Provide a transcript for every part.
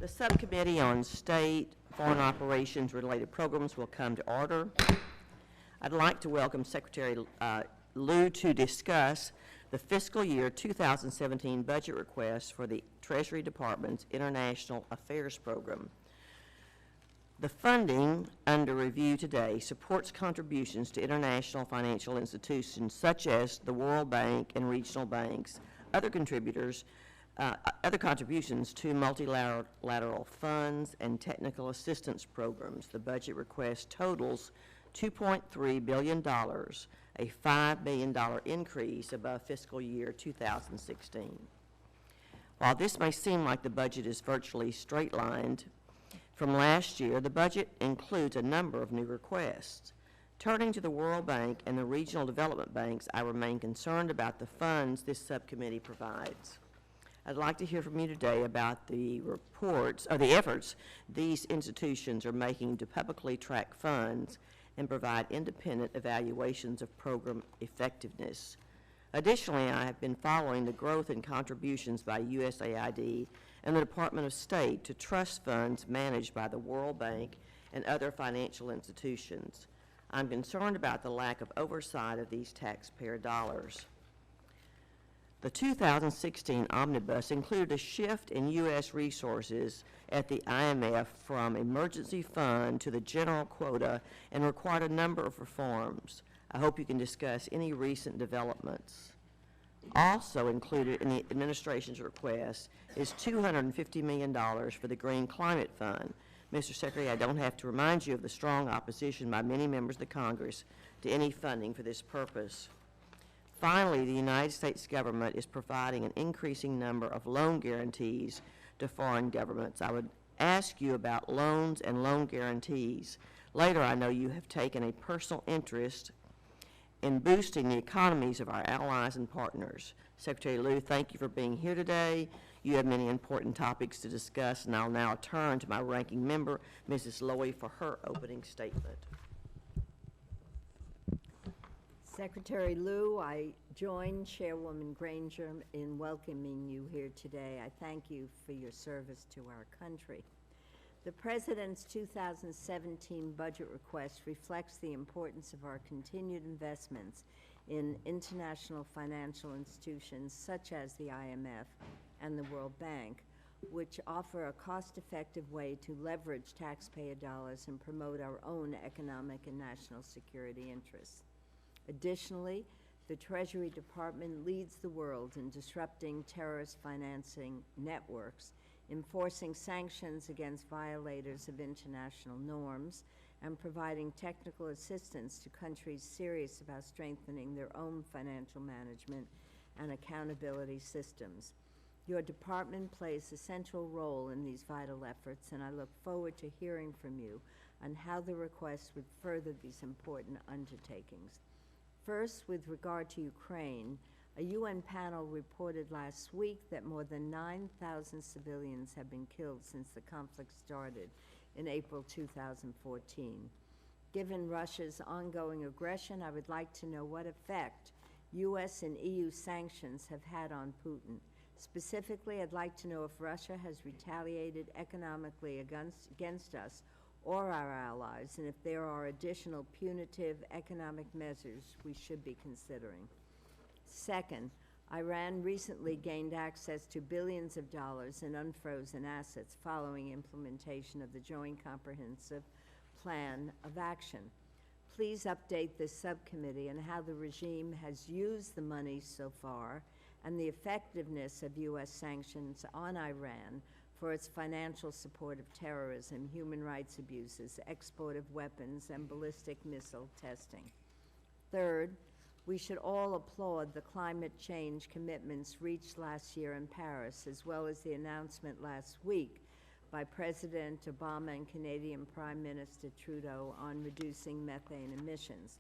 The Subcommittee on State, Foreign Operations related programs will come to order. I'd like to welcome Secretary Lew to discuss the fiscal year 2017 budget request for the Treasury Department's International Affairs Program. The funding under review today supports contributions to international financial institutions such as the World Bank and regional banks, other contributions to multilateral funds and technical assistance programs. The budget request totals $2.3 billion, a $5 billion increase above fiscal year 2016. While this may seem like the budget is virtually straight-lined from last year, the budget includes a number of new requests. Turning to the World Bank and the regional development banks, I remain concerned about the funds this subcommittee provides. I'd like to hear from you today about the efforts these institutions are making to publicly track funds and provide independent evaluations of program effectiveness. Additionally, I have been following the growth in contributions by USAID and the Department of State to trust funds managed by the World Bank and other financial institutions. I'm concerned about the lack of oversight of these taxpayer dollars. The 2016 omnibus included a shift in U.S. resources at the IMF from emergency fund to the general quota and required a number of reforms. I hope you can discuss any recent developments. Also included in the administration's request is $250 million for the Green Climate Fund. Mr. Secretary, I don't have to remind you of the strong opposition by many members of the Congress to any funding for this purpose. Finally, the United States government is providing an increasing number of loan guarantees to foreign governments. I would ask you about loans and loan guarantees. Later, I know you have taken a personal interest in boosting the economies of our allies and partners. Secretary Lew, thank you for being here today. You have many important topics to discuss, and I'll now turn to my ranking member, Mrs. Lowy, for her opening statement. Secretary Lew, I join Chairwoman Granger in welcoming you here today. I thank you for your service to our country. The President's 2017 budget request reflects the importance of our continued investments in international financial institutions such as the IMF and the World Bank, which offer a cost-effective way to leverage taxpayer dollars and promote our own economic and national security interests. Additionally, the Treasury Department leads the world in disrupting terrorist financing networks, enforcing sanctions against violators of international norms, and providing technical assistance to countries serious about strengthening their own financial management and accountability systems. Your department plays a central role in these vital efforts, and I look forward to hearing from you on how the request would further these important undertakings. First, with regard to Ukraine, a UN panel reported last week that more than 9,000 civilians have been killed since the conflict started in April 2014. Given Russia's ongoing aggression, I would like to know what effect U.S. and EU sanctions have had on Putin. Specifically, I'd like to know if Russia has retaliated economically against us or our allies, and if there are additional punitive economic measures we should be considering. Second, Iran recently gained access to billions of dollars in unfrozen assets following implementation of the Joint Comprehensive Plan of Action. Please update this subcommittee on how the regime has used the money so far and the effectiveness of U.S. sanctions on Iran for its financial support of terrorism, human rights abuses, export of weapons, and ballistic missile testing. Third, we should all applaud the climate change commitments reached last year in Paris, as well as the announcement last week by President Obama and Canadian Prime Minister Trudeau on reducing methane emissions.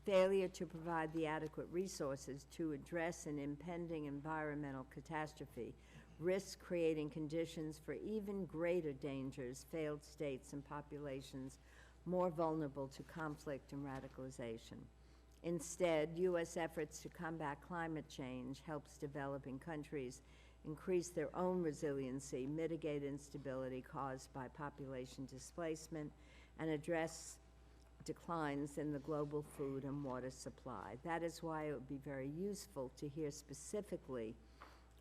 Failure to provide the adequate resources to address an impending environmental catastrophe risks creating conditions for even greater dangers, failed states and populations more vulnerable to conflict and radicalization. Instead, U.S. efforts to combat climate change helps developing countries increase their own resiliency, mitigate instability caused by population displacement, and address declines in the global food and water supply. That is why it would be very useful to hear specifically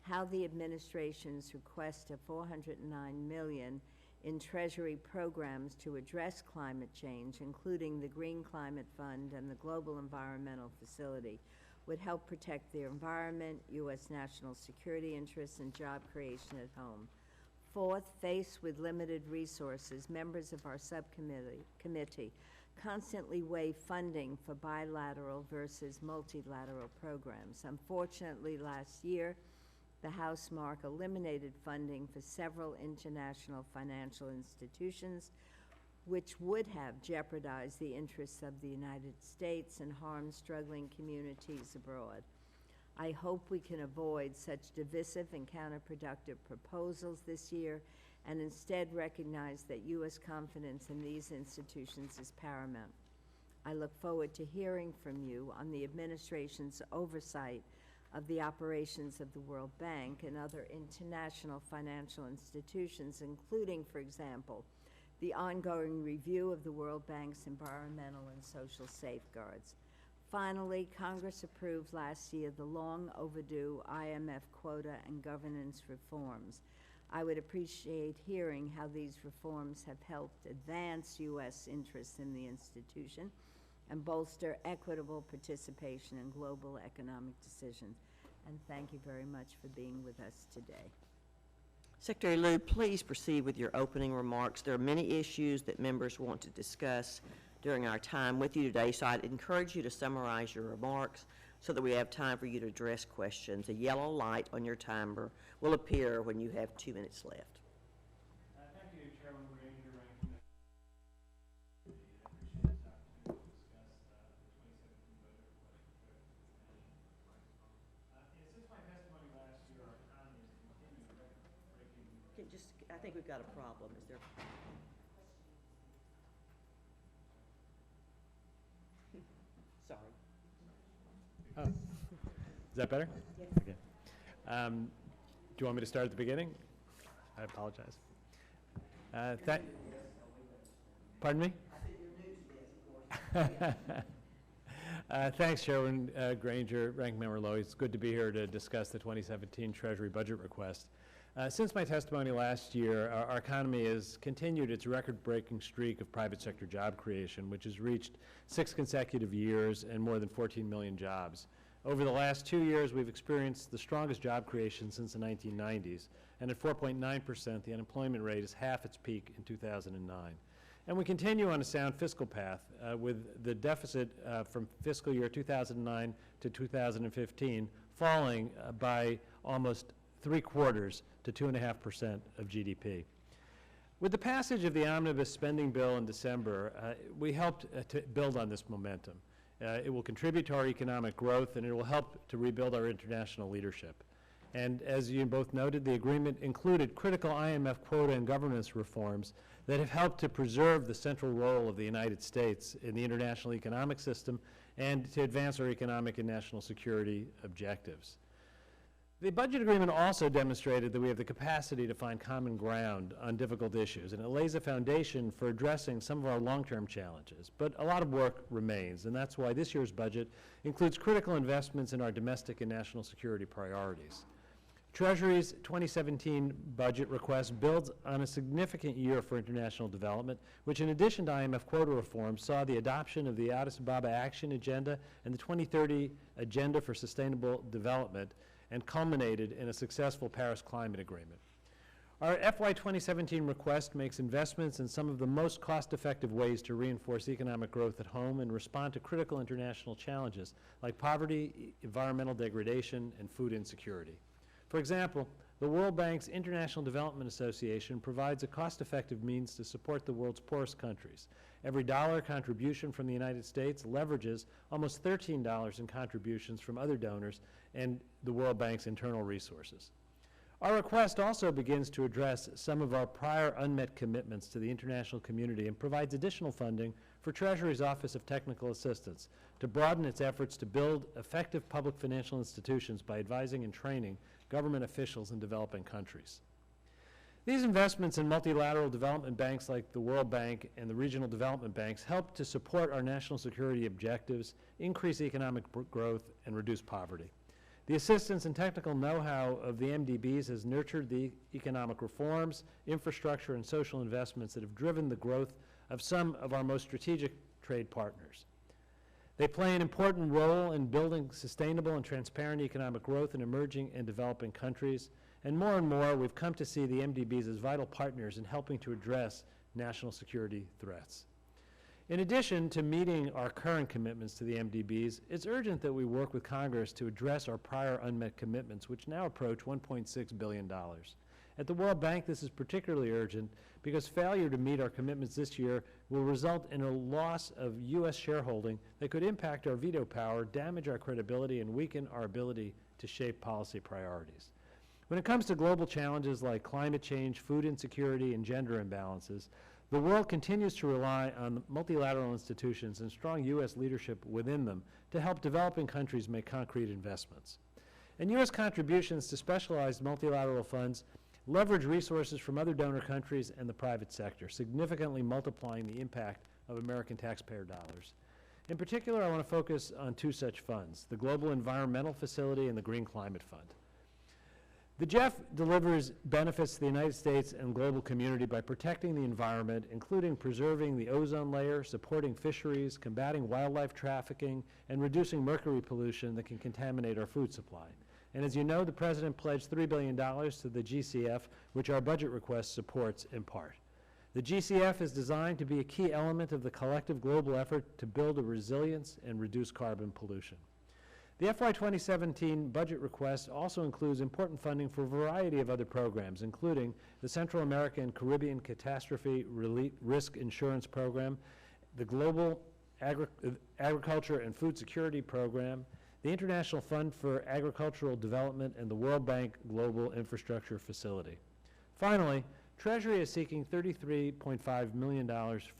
how the administration's request of $409 million in Treasury programs to address climate change, including the Green Climate Fund and the Global Environmental Facility, would help protect the environment, U.S. national security interests, and job creation at home. Fourth, faced with limited resources, members of our subcommittee constantly weigh funding for bilateral versus multilateral programs. Unfortunately, last year, the House Mark eliminated funding for several international financial institutions, which would have jeopardized the interests of the United States and harmed struggling communities abroad. I hope we can avoid such divisive and counterproductive proposals this year and instead recognize that U.S. confidence in these institutions is paramount. I look forward to hearing from you on the administration's oversight of the operations of the World Bank and other international financial institutions, including, for example, the ongoing review of the World Bank's environmental and social safeguards. Finally, Congress approved last year the long overdue IMF quota and governance reforms. I would appreciate hearing how these reforms have helped advance U.S. interests in the institution and bolster equitable participation in global economic decisions. And thank you very much for being with us today. Secretary Lew, please proceed with your opening remarks. There are many issues that members want to discuss during our time with you today, so I'd encourage you to summarize your remarks so that we have time for you to address questions. A yellow light on your timer will appear when you have 2 minutes left. Thank you, Chairman Granger, Ranking Member. I appreciate this opportunity to discuss the 2017 budget request. Since my testimony last year, our economy has continued record-breaking. I think we've got a problem. Is there? Sorry. Oh. Is that better? Yes. Okay. Do you want me to start at the beginning? I apologize. Pardon me? Thanks, Chairman Granger, Ranking Member Lowy. It's good to be here to discuss the 2017 Treasury budget request. Since my testimony last year, our economy has continued its record-breaking streak of private sector job creation, which has reached 6 consecutive years and more than 14 million jobs. Over the last 2 years, we've experienced the strongest job creation since the 1990s, and at 4.9%, the unemployment rate is half its peak in 2009. And we continue on a sound fiscal path with the deficit from fiscal year 2009 to 2015 falling by almost 3/4 to 2.5% of GDP. With the passage of the omnibus spending bill in December, we helped to build on this momentum. It will contribute to our economic growth, and it will help to rebuild our international leadership. And as you both noted, the agreement included critical IMF quota and governance reforms that have helped to preserve the central role of the United States in the international economic system and to advance our economic and national security objectives. The budget agreement also demonstrated that we have the capacity to find common ground on difficult issues, and it lays a foundation for addressing some of our long-term challenges. But a lot of work remains, and that's why this year's budget includes critical investments in our domestic and national security priorities. Treasury's 2017 budget request builds on a significant year for international development, which in addition to IMF quota reform saw the adoption of the Addis Ababa Action Agenda and the 2030 Agenda for Sustainable Development, and culminated in a successful Paris Climate Agreement. Our FY 2017 request makes investments in some of the most cost-effective ways to reinforce economic growth at home and respond to critical international challenges like poverty, environmental degradation, and food insecurity. For example, the World Bank's International Development Association provides a cost-effective means to support the world's poorest countries. Every dollar contribution from the United States leverages almost $13 in contributions from other donors and the World Bank's internal resources. Our request also begins to address some of our prior unmet commitments to the international community and provides additional funding for Treasury's Office of Technical Assistance to broaden its efforts to build effective public financial institutions by advising and training government officials in developing countries. These investments in multilateral development banks like the World Bank and the regional development banks help to support our national security objectives, increase economic growth, and reduce poverty. The assistance and technical know-how of the MDBs has nurtured the economic reforms, infrastructure, and social investments that have driven the growth of some of our most strategic trade partners. They play an important role in building sustainable and transparent economic growth in emerging and developing countries, and more, we've come to see the MDBs as vital partners in helping to address national security threats. In addition to meeting our current commitments to the MDBs, it's urgent that we work with Congress to address our prior unmet commitments, which now approach $1.6 billion. At the World Bank, this is particularly urgent because failure to meet our commitments this year will result in a loss of U.S. shareholding that could impact our veto power, damage our credibility, and weaken our ability to shape policy priorities. When it comes to global challenges like climate change, food insecurity, and gender imbalances, the world continues to rely on multilateral institutions and strong U.S. leadership within them to help developing countries make concrete investments. And U.S. contributions to specialized multilateral funds leverage resources from other donor countries and the private sector, significantly multiplying the impact of American taxpayer dollars. In particular, I want to focus on two such funds, the Global Environmental Facility and the Green Climate Fund. The GEF delivers benefits to the United States and global community by protecting the environment, including preserving the ozone layer, supporting fisheries, combating wildlife trafficking, and reducing mercury pollution that can contaminate our food supply. And as you know, the President pledged $3 billion to the GCF, which our budget request supports in part. The GCF is designed to be a key element of the collective global effort to build a resilience and reduce carbon pollution. The FY 2017 budget request also includes important funding for a variety of other programs, including the Central America and Caribbean Catastrophe Risk Insurance Program, the Global Agriculture and Food Security Program, the International Fund for Agricultural Development, and the World Bank Global Infrastructure Facility. Finally, Treasury is seeking $33.5 million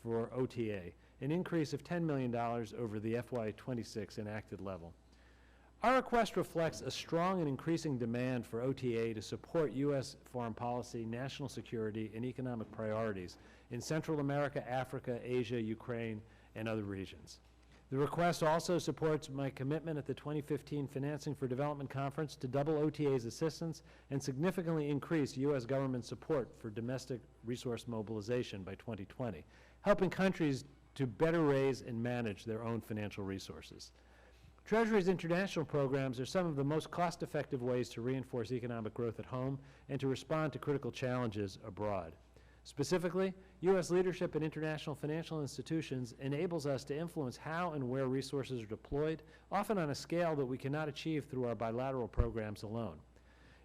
for OTA, an increase of $10 million over the FY 26 enacted level. Our request reflects a strong and increasing demand for OTA to support U.S. foreign policy, national security, and economic priorities in Central America, Africa, Asia, Ukraine, and other regions. The request also supports my commitment at the 2015 Financing for Development Conference to double OTA's assistance and significantly increase U.S. government support for domestic resource mobilization by 2020, helping countries to better raise and manage their own financial resources. Treasury's international programs are some of the most cost-effective ways to reinforce economic growth at home and to respond to critical challenges abroad. Specifically, U.S. leadership in international financial institutions enables us to influence how and where resources are deployed, often on a scale that we cannot achieve through our bilateral programs alone.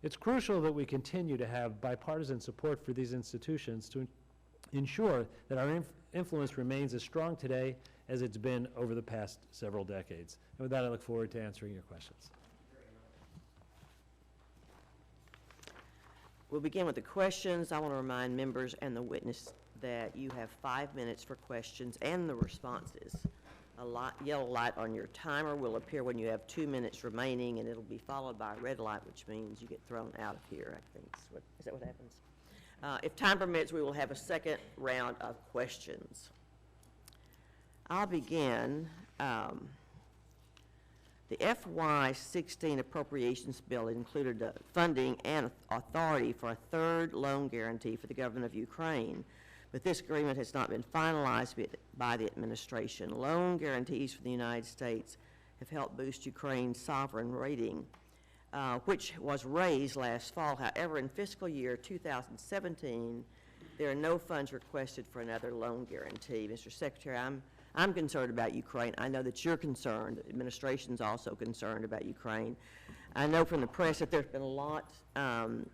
It's crucial that we continue to have bipartisan support for these institutions to ensure that our influence remains as strong today as it's been over the past several decades. And with that, I look forward to answering your questions. We'll begin with the questions. I want to remind members and the witness that you have 5 minutes for questions and the responses. A yellow light on your timer will appear when you have 2 minutes remaining, and it'll be followed by a red light, which means you get thrown out of here, I think. Is that what happens? If time permits, we will have a second round of questions. I'll begin. The FY16 Appropriations Bill included funding and authority for a third loan guarantee for the government of Ukraine, but this agreement has not been finalized by the administration. Loan guarantees for the United States have helped boost Ukraine's sovereign rating, which was raised last fall. However, in fiscal year 2017, there are no funds requested for another loan guarantee. Mr. Secretary, I'm concerned about Ukraine. I know that you're concerned. The administration's also concerned about Ukraine. I know from the press that there's been a lot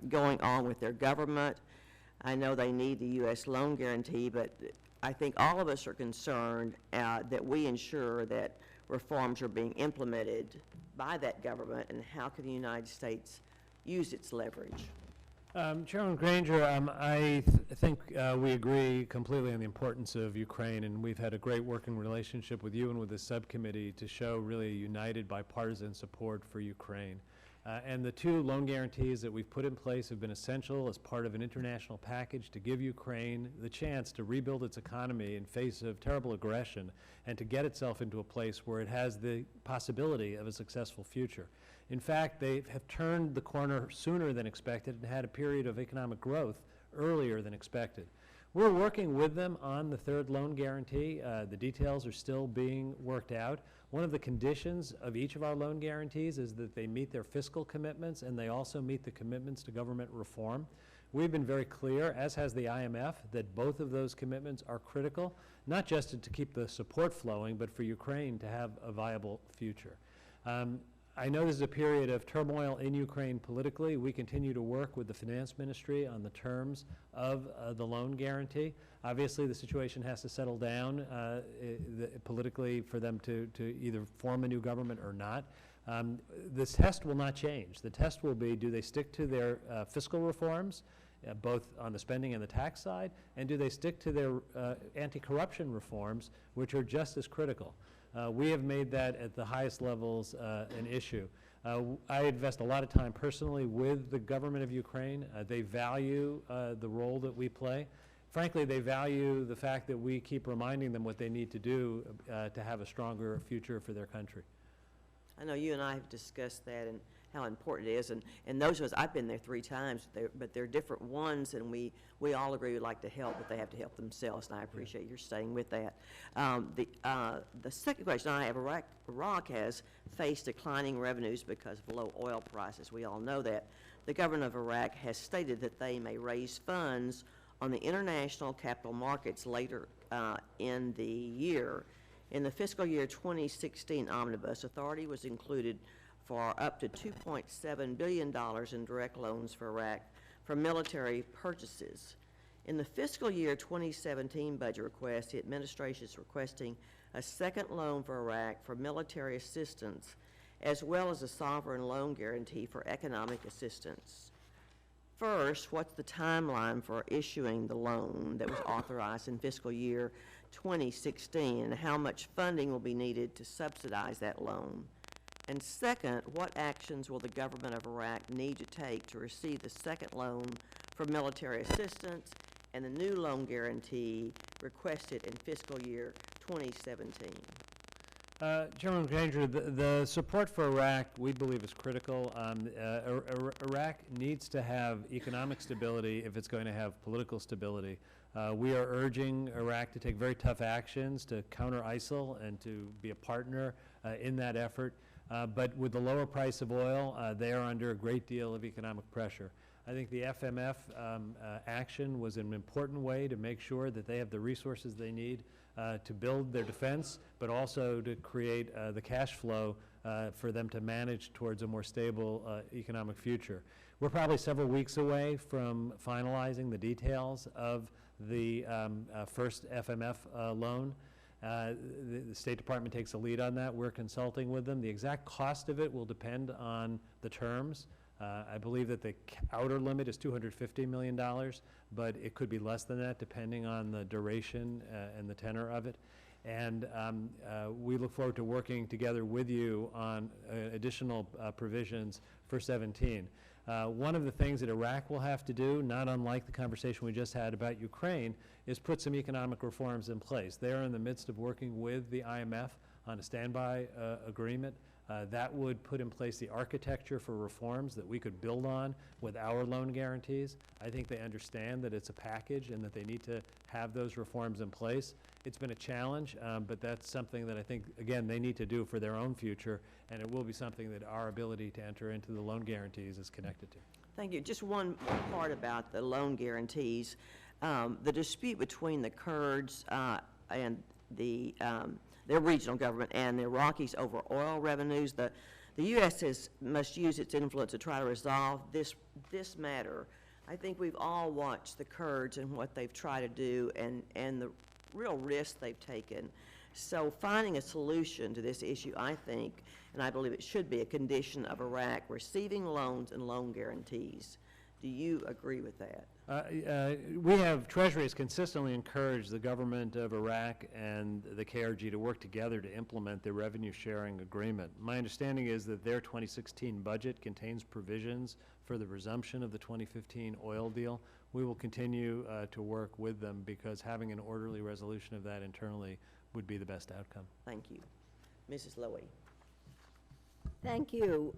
going on with their government. I know they need the U.S. loan guarantee, but I think all of us are concerned that we ensure that reforms are being implemented by that government, and how can the United States use its leverage? Chairman Granger, I think we agree completely on the importance of Ukraine, and we've had a great working relationship with you and with the subcommittee to show really united bipartisan support for Ukraine. And the 2 loan guarantees that we've put in place have been essential as part of an international package to give Ukraine the chance to rebuild its economy in face of terrible aggression and to get itself into a place where it has the possibility of a successful future. In fact, they have turned the corner sooner than expected and had a period of economic growth earlier than expected. We're working with them on the 3rd loan guarantee. The details are still being worked out. One of the conditions of each of our loan guarantees is that they meet their fiscal commitments and they also meet the commitments to government reform. We've been very clear, as has the IMF, that both of those commitments are critical, not just to keep the support flowing, but for Ukraine to have a viable future. I know this is a period of turmoil in Ukraine politically. We continue to work with the finance ministry on the terms of the loan guarantee. Obviously, the situation has to settle down politically for them to either form a new government or not. This test will not change. The test will be, do they stick to their fiscal reforms, both on the spending and the tax side, and do they stick to their anti-corruption reforms, which are just as critical? We have made that at the highest levels an issue. I invest a lot of time personally with the government of Ukraine. They value the role that we play. Frankly, they value the fact that we keep reminding them what they need to do to have a stronger future for their country. I know you and I have discussed that and how important it is, and those of us, I've been there 3 times, but they're different ones, and we all agree we'd like to help, but they have to help themselves, and I appreciate your staying with that. The second question I have, Iraq has faced declining revenues because of low oil prices. We all know that. The government of Iraq has stated that they may raise funds on the international capital markets later in the year. In the fiscal year 2016 omnibus, authority was included for up to $2.7 billion in direct loans for Iraq for military purchases. In the fiscal year 2017 budget request, the administration is requesting a second loan for Iraq for military assistance, as well as a sovereign loan guarantee for economic assistance. First, what's the timeline for issuing the loan that was authorized in fiscal year 2016, and how much funding will be needed to subsidize that loan? And second, what actions will the government of Iraq need to take to receive the second loan for military assistance and the new loan guarantee requested in fiscal year 2017? Chairman Granger, the support for Iraq, we believe, is critical. Iraq needs to have economic stability if it's going to have political stability. We are urging Iraq to take very tough actions to counter ISIL and to be a partner in that effort. But with the lower price of oil, they are under a great deal of economic pressure. I think the FMF action was an important way to make sure that they have the resources they need to build their defense, but also to create the cash flow for them to manage towards a more stable economic future. We're probably several weeks away from finalizing the details of the first FMF loan. The State Department takes a lead on that. We're consulting with them. The exact cost of it will depend on the terms. I believe that the outer limit is $250 million, but it could be less than that depending on the duration and the tenor of it. And we look forward to working together with you on additional provisions for 17. One of the things that Iraq will have to do, not unlike the conversation we just had about Ukraine, is put some economic reforms in place. They are in the midst of working with the IMF on a standby agreement. That would put in place the architecture for reforms that we could build on with our loan guarantees. I think they understand that it's a package and that they need to have those reforms in place. It's been a challenge, but that's something that I think, again, they need to do for their own future, and it will be something that our ability to enter into the loan guarantees is connected to. Thank you. Just one part about the loan guarantees. The dispute between the Kurds and their regional government and the Iraqis over oil revenues, the U.S. must use its influence to try to resolve this matter. I think we've all watched the Kurds and what they've tried to do and the real risks they've taken. So finding a solution to this issue, I think, and I believe it should be a condition of Iraq receiving loans and loan guarantees. Do you agree with that? Treasury has consistently encouraged the government of Iraq and the KRG to work together to implement their revenue sharing agreement. My understanding is that their 2016 budget contains provisions for the resumption of the 2015 oil deal. We will continue to work with them because having an orderly resolution of that internally would be the best outcome. Thank you. Mrs. Lowy. Thank you.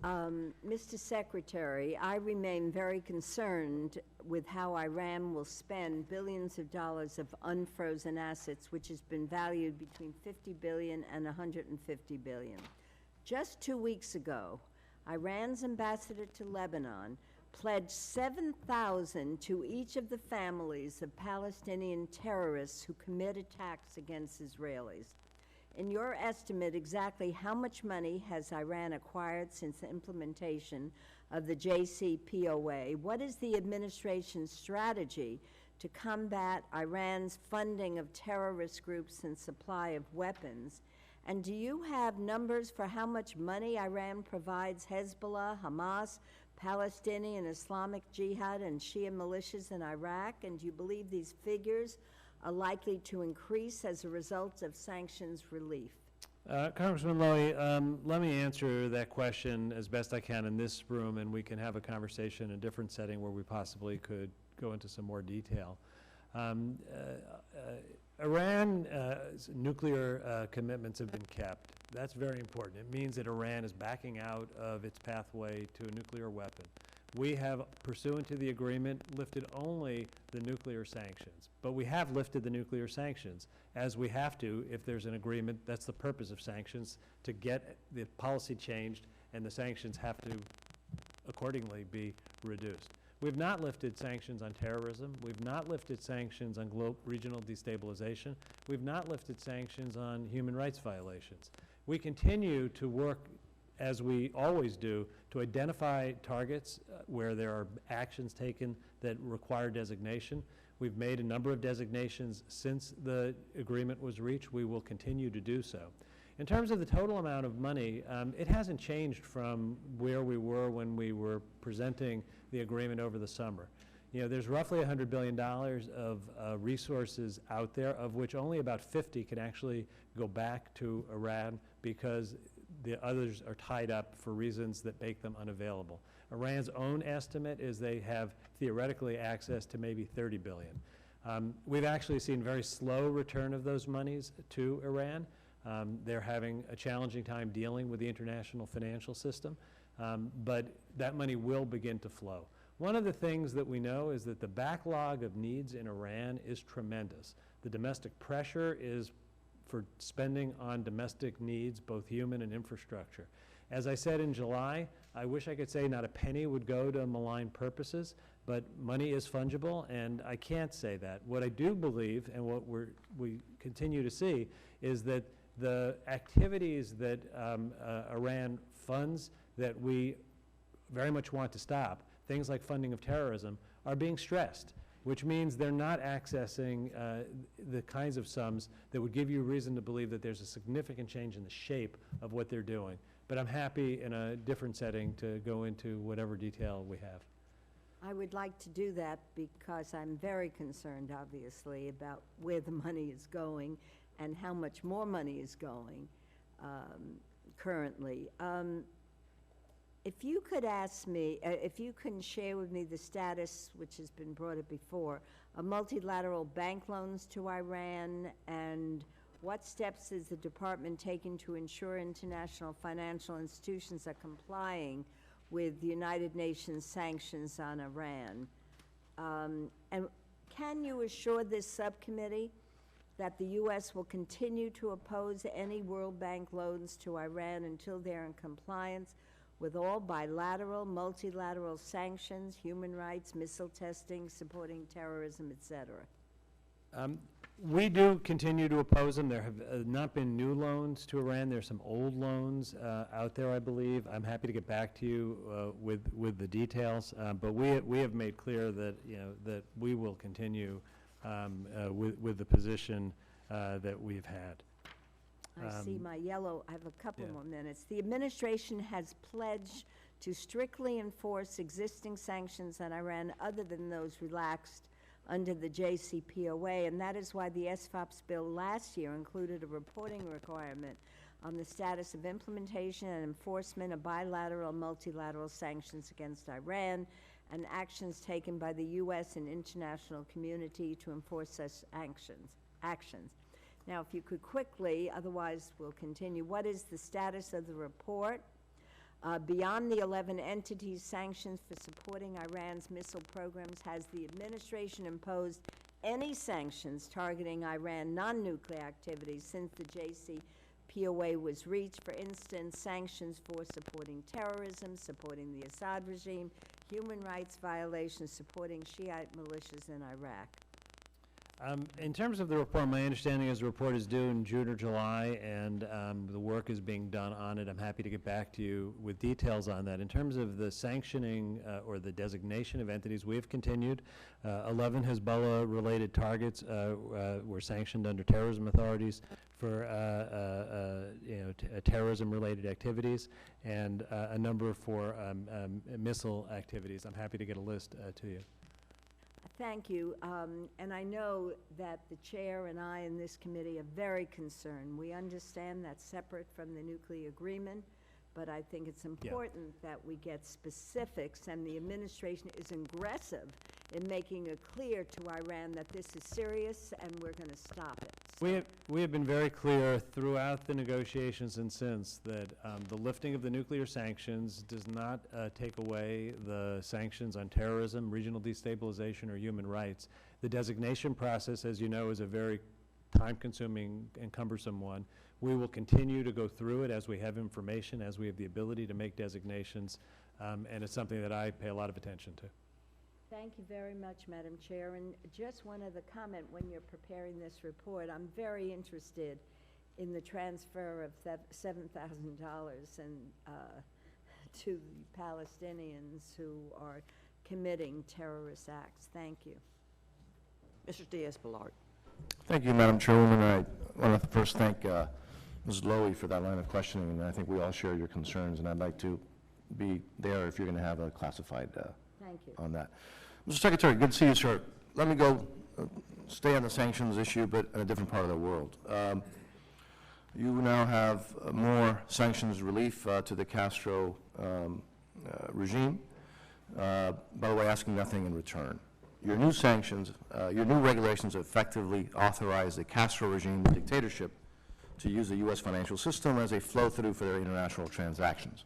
Mr. Secretary, I remain very concerned with how Iran will spend billions of dollars of unfrozen assets, which has been valued between $50 billion and $150 billion. Just 2 weeks ago, Iran's ambassador to Lebanon pledged $7,000 to each of the families of Palestinian terrorists who commit attacks against Israelis. In your estimate, exactly how much money has Iran acquired since the implementation of the JCPOA? What is the administration's strategy to combat Iran's funding of terrorist groups and supply of weapons? And do you have numbers for how much money Iran provides Hezbollah, Hamas, Palestinian Islamic Jihad, and Shia militias in Iraq? And do you believe these figures are likely to increase as a result of sanctions relief? Congressman Lowy, let me answer that question as best I can in this room, and we can have a conversation in a different setting where we possibly could go into some more detail. Iran's nuclear commitments have been kept. That's very important. It means that Iran is backing out of its pathway to a nuclear weapon. We have, pursuant to the agreement, lifted only the nuclear sanctions. But we have lifted the nuclear sanctions, as we have to if there's an agreement. That's the purpose of sanctions, to get the policy changed, and the sanctions have to accordingly be reduced. We've not lifted sanctions on terrorism. We've not lifted sanctions on regional destabilization. We've not lifted sanctions on human rights violations. We continue to work, as we always do, to identify targets where there are actions taken that require designation. We've made a number of designations since the agreement was reached. We will continue to do so. In terms of the total amount of money, it hasn't changed from where we were when we were presenting the agreement over the summer. You know, there's roughly $100 billion of resources out there, of which only about 50 can actually go back to Iran because the others are tied up for reasons that make them unavailable. Iran's own estimate is they have theoretically access to maybe $30 billion. We've actually seen very slow return of those monies to Iran. They're having a challenging time dealing with the international financial system, but that money will begin to flow. One of the things that we know is that the backlog of needs in Iran is tremendous. The domestic pressure is for spending on domestic needs, both human and infrastructure. As I said in July, I wish I could say not a penny would go to malign purposes, but money is fungible, and I can't say that. What I do believe, and what we continue to see, is that the activities that Iran funds that we very much want to stop, things like funding of terrorism, are being stressed, which means they're not accessing the kinds of sums that would give you reason to believe that there's a significant change in the shape of what they're doing. But I'm happy in a different setting to go into whatever detail we have. I would like to do that because I'm very concerned, obviously, about where the money is going and how much more money is going currently. If you could ask me, if you can share with me the status, which has been brought up before, of multilateral bank loans to Iran, and what steps is the department taking to ensure international financial institutions are complying with the United Nations sanctions on Iran? And can you assure this subcommittee that the U.S. will continue to oppose any World Bank loans to Iran until they're in compliance with all bilateral, multilateral sanctions, human rights, missile testing, supporting terrorism, et cetera? We do continue to oppose them. There have not been new loans to Iran. There's some old loans out there, I believe. I'm happy to get back to you with the details, but we have made clear that, you know, that we will continue with the position that we've had. I see my yellow. I have a couple more minutes. The administration has pledged to strictly enforce existing sanctions on Iran other than those relaxed under the JCPOA, and that is why the SFOPS bill last year included a reporting requirement on the status of implementation and enforcement of bilateral and multilateral sanctions against Iran and actions taken by the U.S. and international community to enforce such actions. Now, if you could quickly, otherwise we'll continue, what is the status of the report? Beyond the 11 entities sanctioned for supporting Iran's missile programs, has the administration imposed any sanctions targeting Iran non-nuclear activities since the JCPOA was reached? For instance, sanctions for supporting terrorism, supporting the Assad regime, human rights violations, supporting Shiite militias in Iraq. In terms of the report, my understanding is the report is due in June or July, and the work is being done on it. I'm happy to get back to you with details on that. In terms of the sanctioning or the designation of entities, we have continued. 11 Hezbollah-related targets were sanctioned under terrorism authorities for terrorism-related activities, and a number for missile activities. I'm happy to get a list to you. Thank you. And I know that the chair and I in this committee are very concerned. We understand that's separate from the nuclear agreement, but I think it's important that we get specifics, and the administration is aggressive in making it clear to Iran that this is serious and we're going to stop it. So We have been very clear throughout the negotiations and since that the lifting of the nuclear sanctions does not take away the sanctions on terrorism, regional destabilization, or human rights. The designation process, as you know, is a very time-consuming and cumbersome one. We will continue to go through it as we have information, as we have the ability to make designations, and it's something that I pay a lot of attention to. thank you very much, Madam Chair. And just one other comment, when you're preparing this report, I'm very interested in the transfer of $7,000 and to the Palestinians who are committing terrorist acts. Thank you. Mr. Diaz-Balart. Thank you, Madam Chairwoman. I want to first thank Ms. Lowy for that line of questioning, and I think we all share your concerns, and I'd like to be there if you're going to have a classified Thank you. on that. Mr. Secretary, good to see you, sir. Let me go stay on the sanctions issue, but in a different part of the world. You now have more sanctions relief to the Castro regime, by the way, asking nothing in return. Your new sanctions, your new regulations effectively authorize the Castro regime dictatorship to use the U.S. financial system as a flow-through for their international transactions.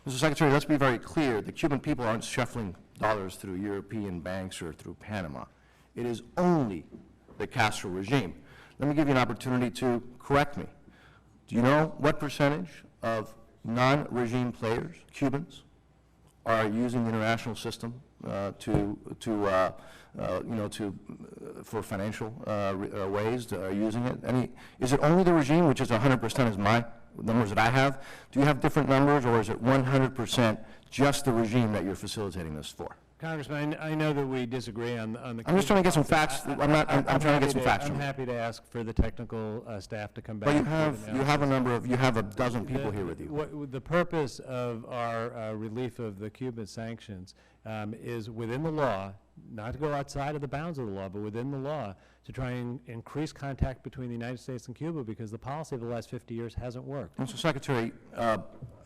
Mr. Secretary, let's be very clear. The Cuban people aren't shuffling dollars through European banks or through Panama. It is only the Castro regime. Let me give you an opportunity to correct me. Do you know what percentage of non-regime players, Cubans, are using the international system for financial ways, using it? Is it only the regime, which is 100% is my numbers that I have? Do you have different numbers, or is it 100% just the regime that you're facilitating this for? Congressman, I know that we disagree on the. I'm just trying to get some facts. I'm trying to get some facts. I'm happy to ask for the technical staff to come back. But you have a dozen people here with you. The purpose of our relief of the Cuban sanctions is within the law, not to go outside of the bounds of the law, but within the law, to try and increase contact between the United States and Cuba, because the policy of the last 50 years hasn't worked. Mr. Secretary,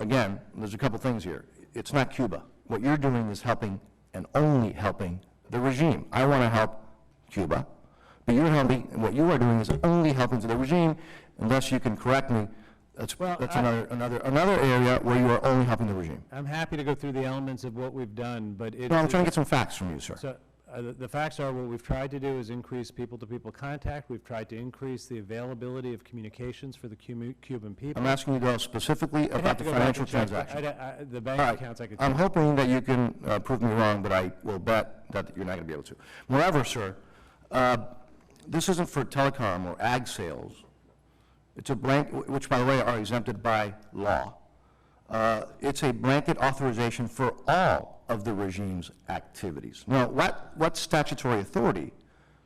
again, there's a couple things here. It's not Cuba. What you're doing is helping and only helping the regime. I want to help Cuba, but you're helping, what you are doing is only helping to the regime, unless you can correct me. That's another area where you are only helping the regime. I'm happy to go through the elements of what we've done, but No, I'm trying to get some facts from you, sir. So, the facts are, what we've tried to do is increase people-to-people contact. We've tried to increase the availability of communications for the Cuban people. I'm asking you to go specifically about the financial transaction. The bank All right. accounts I could I'm check. hoping that you can prove me wrong, but I will bet that you're not going to be able to. Moreover, sir, this isn't for telecom or ag sales. It's a blank, which, by the way, are exempted by law. It's a blanket authorization for all of the regime's activities. Now, what statutory authority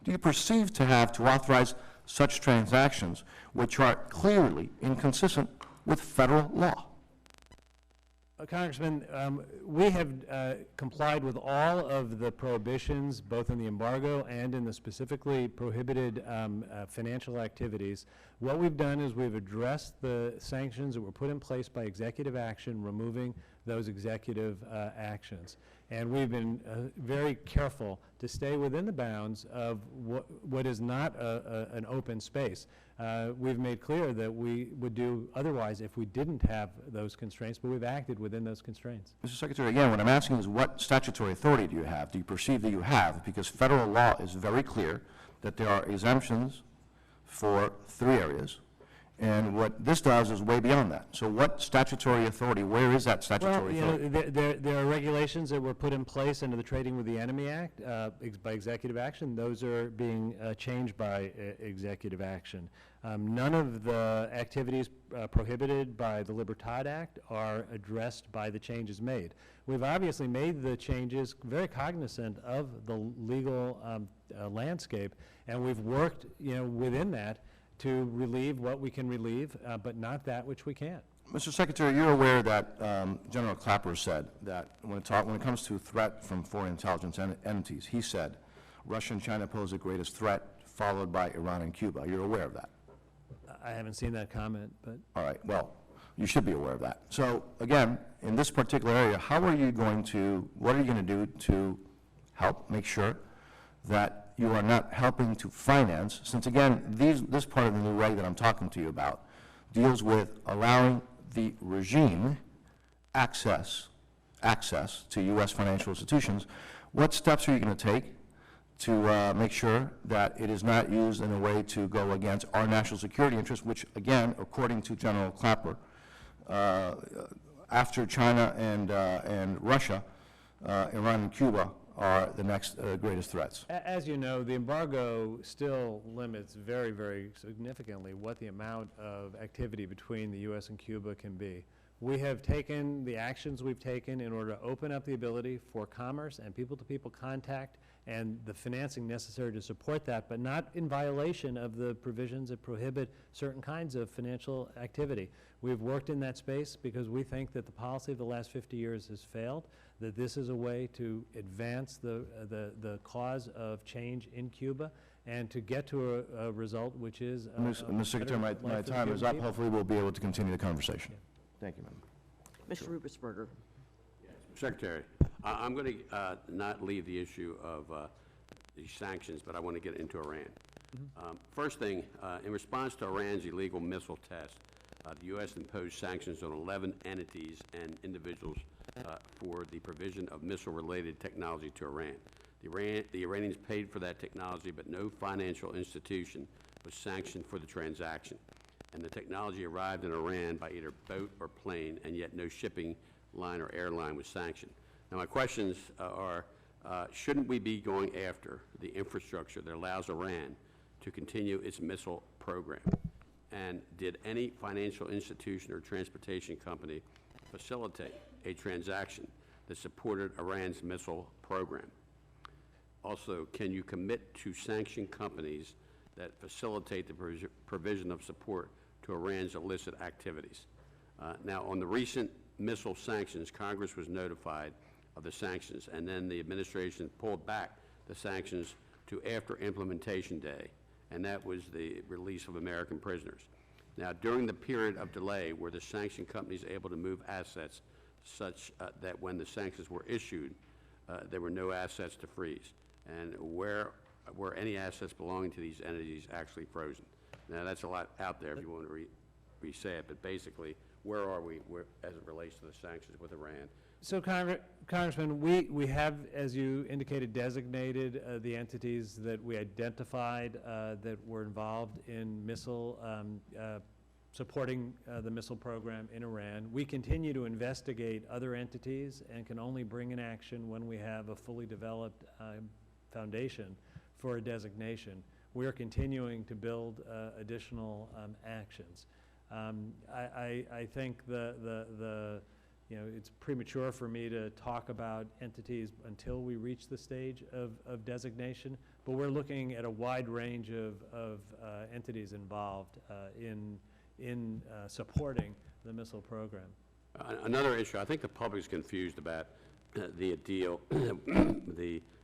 do you perceive to have to authorize such transactions, which are clearly inconsistent with federal law? Congressman, we have complied with all of the prohibitions, both in the embargo and in the specifically prohibited financial activities. What we've done is we've addressed the sanctions that were put in place by executive action, removing those executive actions. And we've been very careful to stay within the bounds of what is not an open space. We've made clear that we would do otherwise if we didn't have those constraints, but we've acted within those constraints. Mr. Secretary, again, what I'm asking is what statutory authority do you have? Do you perceive that you have? Because federal law is very clear that there are exemptions for 3 areas, and what this does is way beyond that. So what statutory authority, where is that statutory authority? There are regulations that were put in place under the Trading with the Enemy Act by executive action. Those are being changed by executive action. None of the activities prohibited by the Libertad Act are addressed by the changes made. We've obviously made the changes very cognizant of the legal landscape, and we've worked, within that to relieve what we can relieve, but not that which we can't. Mr. Secretary, you're aware that General Clapper said that when it comes to threat from foreign intelligence entities, he said Russia and China pose the greatest threat, followed by Iran and Cuba. You're aware of that? I haven't seen that comment, but... All right, well, you should be aware of that. So, again, in this particular area, what are you going to do to help make sure that you are not helping to finance, since again, this part of the new reg that I'm talking to you about deals with allowing the regime access to U.S. financial institutions. What steps are you going to take to make sure that it is not used in a way to go against our national security interests, which again, according to General Clapper, after China and Russia, Iran and Cuba are the next greatest threats? As you know, the embargo still limits very, very significantly what the amount of activity between the U.S. and Cuba can be. We have taken the actions we've taken in order to open up the ability for commerce and people-to-people contact and the financing necessary to support that, but not in violation of the provisions that prohibit certain kinds of financial activity. We've worked in that space because we think that the policy of the last 50 years has failed, that this is a way to advance the cause of change in Cuba and to get to a result which is Mr. Secretary, my time is up. Hopefully we'll be able to continue the conversation. Yeah. Thank you, ma'am. Mr. Ruppersberger. Secretary, I'm going to not leave the issue of these sanctions, but I want to get into Iran. First thing, in response to Iran's illegal missile test, the U.S. imposed sanctions on 11 entities and individuals for the provision of missile-related technology to Iran. The Iranians paid for that technology, but no financial institution was sanctioned for the transaction. And the technology arrived in Iran by either boat or plane, and yet no shipping line or airline was sanctioned. Now, my questions are, shouldn't we be going after the infrastructure that allows Iran to continue its missile program? And did any financial institution or transportation company facilitate a transaction that supported Iran's missile program? Also, can you commit to sanction companies that facilitate the provision of support to Iran's illicit activities? Now, on the recent missile sanctions, Congress was notified of the sanctions, and then the administration pulled back the sanctions to after implementation day, and that was the release of American prisoners. Now, during the period of delay, were the sanctioned companies able to move assets such that when the sanctions were issued, there were no assets to freeze? And where were any assets belonging to these entities actually frozen? Now, that's a lot out there if you want to re-say it, but basically, where are we as it relates to the sanctions with Iran? So, Congressman, we have, as you indicated, designated the entities that we identified that were involved in missile, supporting the missile program in Iran. We continue to investigate other entities and can only bring in action when we have a fully developed foundation for a designation. We are continuing to build additional actions. I think it's premature for me to talk about entities until we reach the stage of designation, but we're looking at a wide range of entities involved in supporting the missile program. Another issue, I think the public's confused about the deal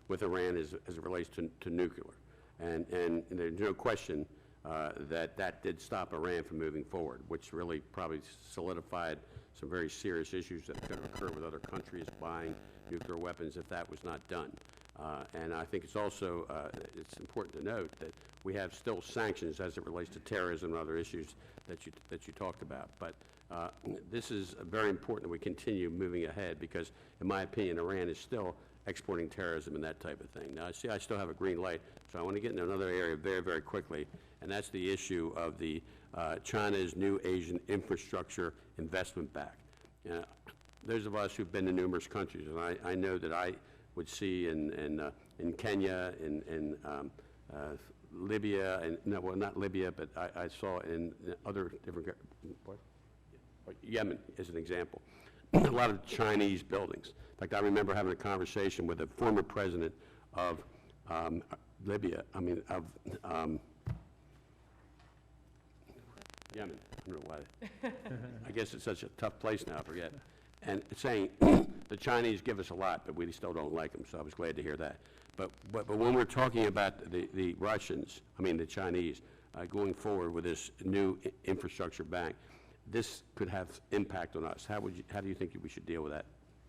with Iran as it relates to nuclear. And there's no question that did stop Iran from moving forward, which really probably solidified some very serious issues that could occur with other countries buying nuclear weapons if that was not done. And I think it's also it's important to note that we have still sanctions as it relates to terrorism and other issues that you talked about. But this is very important that we continue moving ahead because, in my opinion, Iran is still exporting terrorism and that type of thing. Now, I still have a green light, so I want to get into another area very, very quickly, and that's the issue of the China's new Asian Infrastructure Investment Bank. Those of us who've been to numerous countries, and I know that I would see in Kenya, in Libya, and no, well, not Libya, but I saw in other different, what? Yemen is an example. A lot of Chinese buildings. In fact, I remember having a conversation with a former president of Libya, Yemen. I don't know why. I guess it's such a tough place now, I forget. And saying the Chinese give us a lot, but we still don't like them, so I was glad to hear that. But when we're talking about the Russians, the Chinese, going forward with this new infrastructure bank, this could have impact on us. How do you think we should deal with that?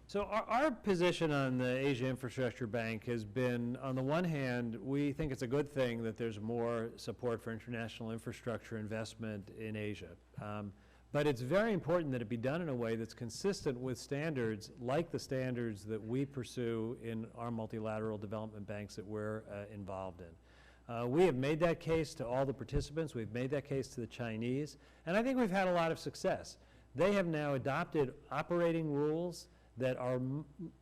So our position on the Asia Infrastructure Bank has been, on the one hand, we think it's a good thing that there's more support for international infrastructure investment in Asia. But it's very important that it be done in a way that's consistent with standards like the standards that we pursue in our multilateral development banks that we're involved in. We have made that case to all the participants. We've made that case to the Chinese. And I think we've had a lot of success. They have now adopted operating rules that are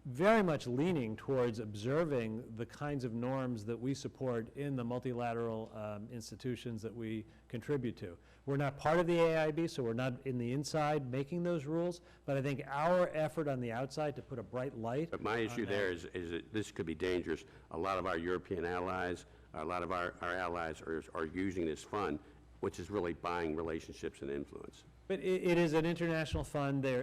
very much leaning towards observing the kinds of norms that we support in the multilateral institutions that we contribute to. We're not part of the AIB, so we're not in the inside making those rules, but I think our effort on the outside to put a bright light. But my issue there is that this could be dangerous. A lot of our European allies, a lot of our allies are using this fund, which is really buying relationships and influence. But it is an international fund. They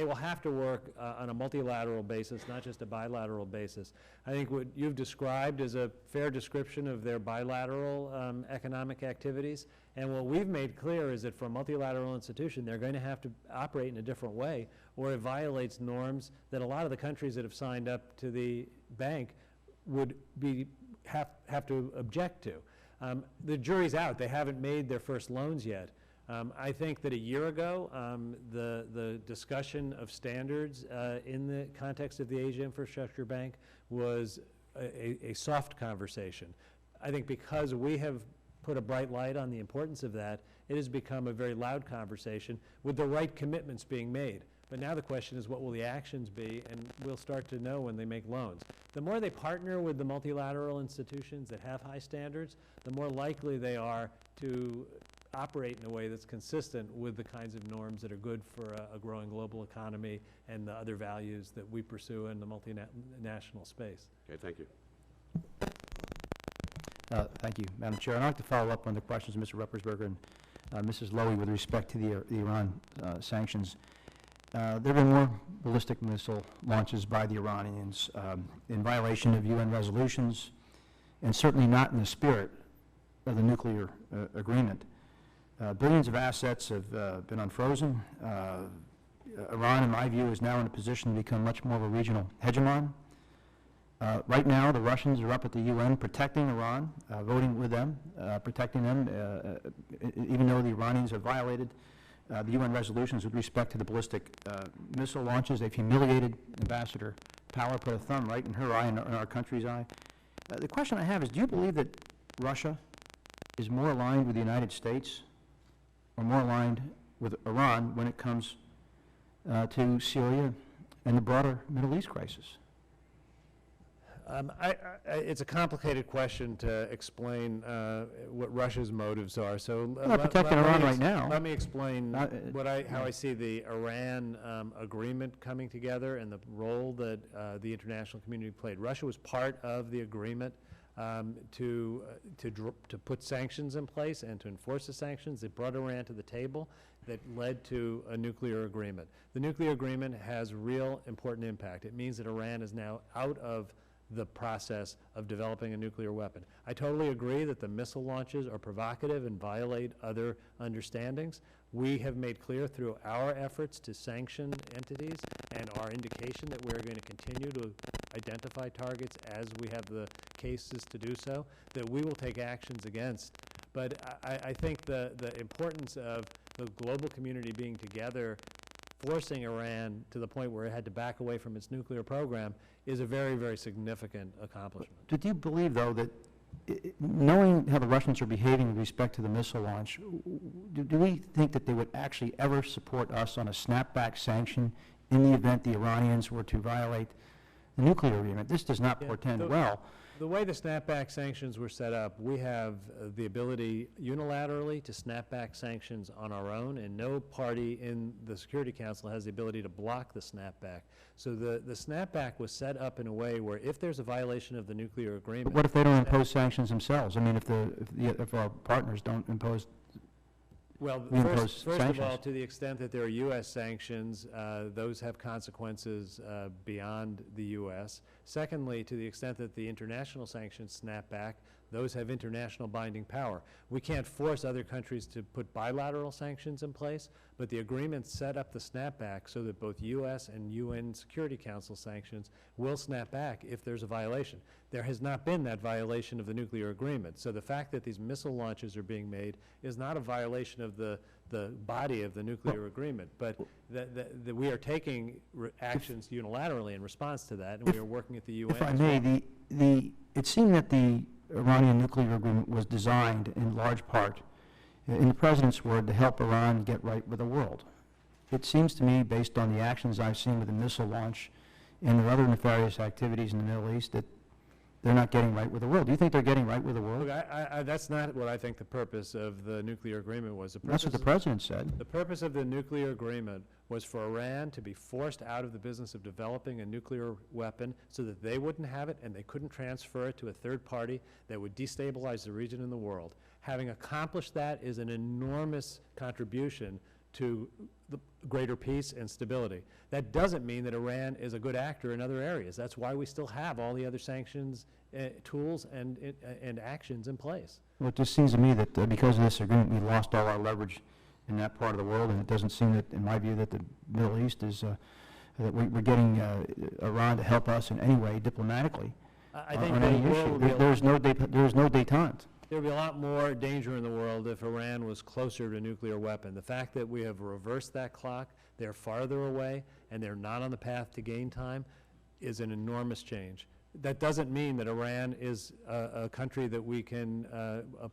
will have to work on a multilateral basis, not just a bilateral basis. I think what you've described is a fair description of their bilateral economic activities. And what we've made clear is that for a multilateral institution, they're going to have to operate in a different way, or it violates norms that a lot of the countries that have signed up to the bank would have to object to. The jury's out. They haven't made their first loans yet. I think that a year ago, the discussion of standards in the context of the Asia Infrastructure Bank was a soft conversation. I think because we have put a bright light on the importance of that, it has become a very loud conversation with the right commitments being made. But now the question is, what will the actions be? And we'll start to know when they make loans. The more they partner with the multilateral institutions that have high standards, the more likely they are to operate in a way that's consistent with the kinds of norms that are good for a growing global economy and the other values that we pursue in the multinational space. Okay, thank you. Thank you, Madam Chair. I'd like to follow up on the questions of Mr. Ruppersberger and Mrs. Lowy with respect to the Iran sanctions. There have been more ballistic missile launches by the Iranians in violation of UN resolutions and certainly not in the spirit of the nuclear agreement. Billions of assets have been unfrozen. Iran, in my view, is now in a position to become much more of a regional hegemon. Right now, the Russians are up at the UN protecting Iran, voting with them, protecting them, even though the Iranians have violated the UN resolutions with respect to the ballistic missile launches. They've humiliated Ambassador Power, put a thumb right in her eye and in our country's eye. The question I have is, do you believe that Russia is more aligned with the United States or more aligned with Iran when it comes to Syria and the broader Middle East crisis? It's a complicated question to explain what Russia's motives are. So They're protecting Iran right now. Let me explain how I see the Iran agreement coming together and the role that the international community played. Russia was part of the agreement to put sanctions in place and to enforce the sanctions. It brought Iran to the table that led to a nuclear agreement. The nuclear agreement has real important impact. It means that Iran is now out of the process of developing a nuclear weapon. I totally agree that the missile launches are provocative and violate other understandings. We have made clear through our efforts to sanction entities and our indication that we're going to continue to identify targets as we have the cases to do so, that we will take actions against. But I think the importance of the global community being together, forcing Iran to the point where it had to back away from its nuclear program, is a very, very significant accomplishment. Did you believe, though, that knowing how the Russians are behaving with respect to the missile launch, do we think that they would actually ever support us on a snapback sanction in the event the Iranians were to violate the nuclear agreement? This does not portend well. The way the snapback sanctions were set up, we have the ability unilaterally to snap back sanctions on our own, and no party in the Security Council has the ability to block the snapback. So the snapback was set up in a way where if there's a violation of the nuclear agreement... But what if they don't impose sanctions themselves? I mean, if our partners don't impose... Well, first of all, to the extent that there are U.S. sanctions, those have consequences beyond the U.S. Secondly, to the extent that the international sanctions snap back, those have international binding power. We can't force other countries to put bilateral sanctions in place, but the agreement set up the snapback so that both U.S. and UN Security Council sanctions will snap back if there's a violation. There has not been that violation of the nuclear agreement. So the fact that these missile launches are being made is not a violation of the body of the nuclear agreement, but we are taking actions unilaterally in response to that, and we are working at the UN. If I may, it seemed that the Iranian nuclear agreement was designed in large part, in the President's word, to help Iran get right with the world. It seems to me, based on the actions I've seen with the missile launch and their other nefarious activities in the Middle East, that they're not getting right with the world. Do you think they're getting right with the world? Look, that's not what I think the purpose of the nuclear agreement was. That's what the President said. The purpose of the nuclear agreement was for Iran to be forced out of the business of developing a nuclear weapon so that they wouldn't have it and they couldn't transfer it to a third party that would destabilize the region and the world. Having accomplished that is an enormous contribution to the greater peace and stability. That doesn't mean that Iran is a good actor in other areas. That's why we still have all the other sanctions, tools, and actions in place. Well, it just seems to me that because of this agreement, we lost all our leverage in that part of the world, and it doesn't seem that, in my view, that the Middle East is, that we're getting Iran to help us in any way diplomatically I think on any issue. There's no détente. There would be a lot more danger in the world if Iran was closer to a nuclear weapon. The fact that we have reversed that clock, they're farther away, and they're not on the path to gain time, is an enormous change. That doesn't mean that Iran is a country that we can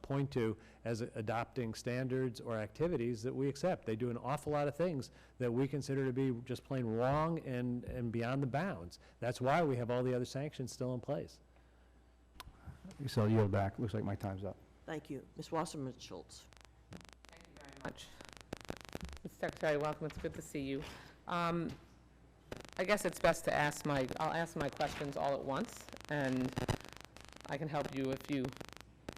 point to as adopting standards or activities that we accept. They do an awful lot of things that we consider to be just plain wrong and beyond the bounds. That's why we have all the other sanctions still in place. So I'll yield back. Looks like my time's up. Thank you. Ms. Wasserman-Schultz. Thank you very much. Mr. Secretary, welcome. It's good to see you. I guess it's best to I'll ask my questions all at once, and I can help you if you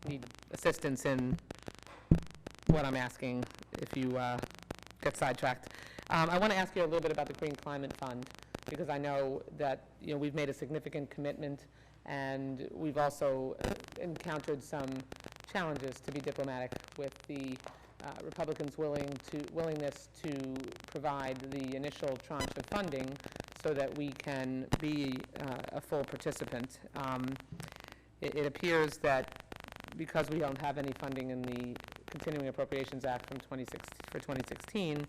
need assistance in what I'm asking if you get sidetracked. I want to ask you a little bit about the Green Climate Fund, because I know that we've made a significant commitment, and we've also encountered some challenges, to be diplomatic, with the Republicans' willingness to provide the initial tranche of funding so that we can be a full participant. It appears that because we don't have any funding in the Continuing Appropriations Act for 2016,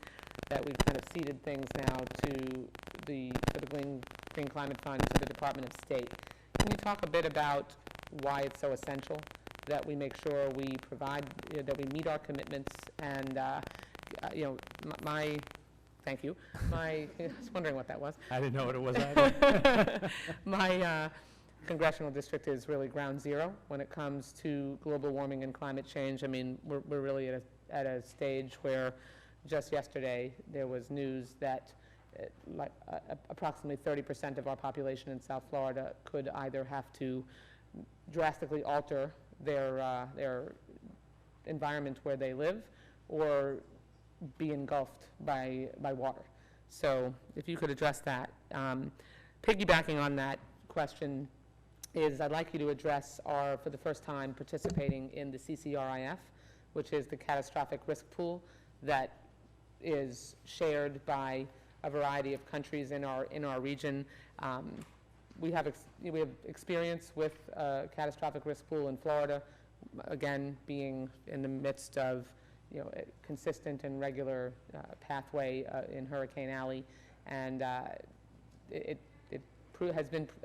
that we've kind of ceded things now to the Green Climate Fund to the Department of State. Can you talk a bit about why it's so essential that we make sure we provide, that we meet our commitments, and thank you. I was wondering what that was. I didn't know what it was either. My congressional district is really ground zero when it comes to global warming and climate change. I mean, we're really at a stage where just yesterday there was news that approximately 30% of our population in South Florida could either have to drastically alter their environment where they live or be engulfed by water. So if you could address that. Piggybacking on that question is I'd like you to address our, for the first time, participating in the CCRIF, which is the catastrophic risk pool that is shared by a variety of countries in our region. We have experience with a catastrophic risk pool in Florida, again, being in the midst of a consistent and regular pathway in Hurricane Alley, and it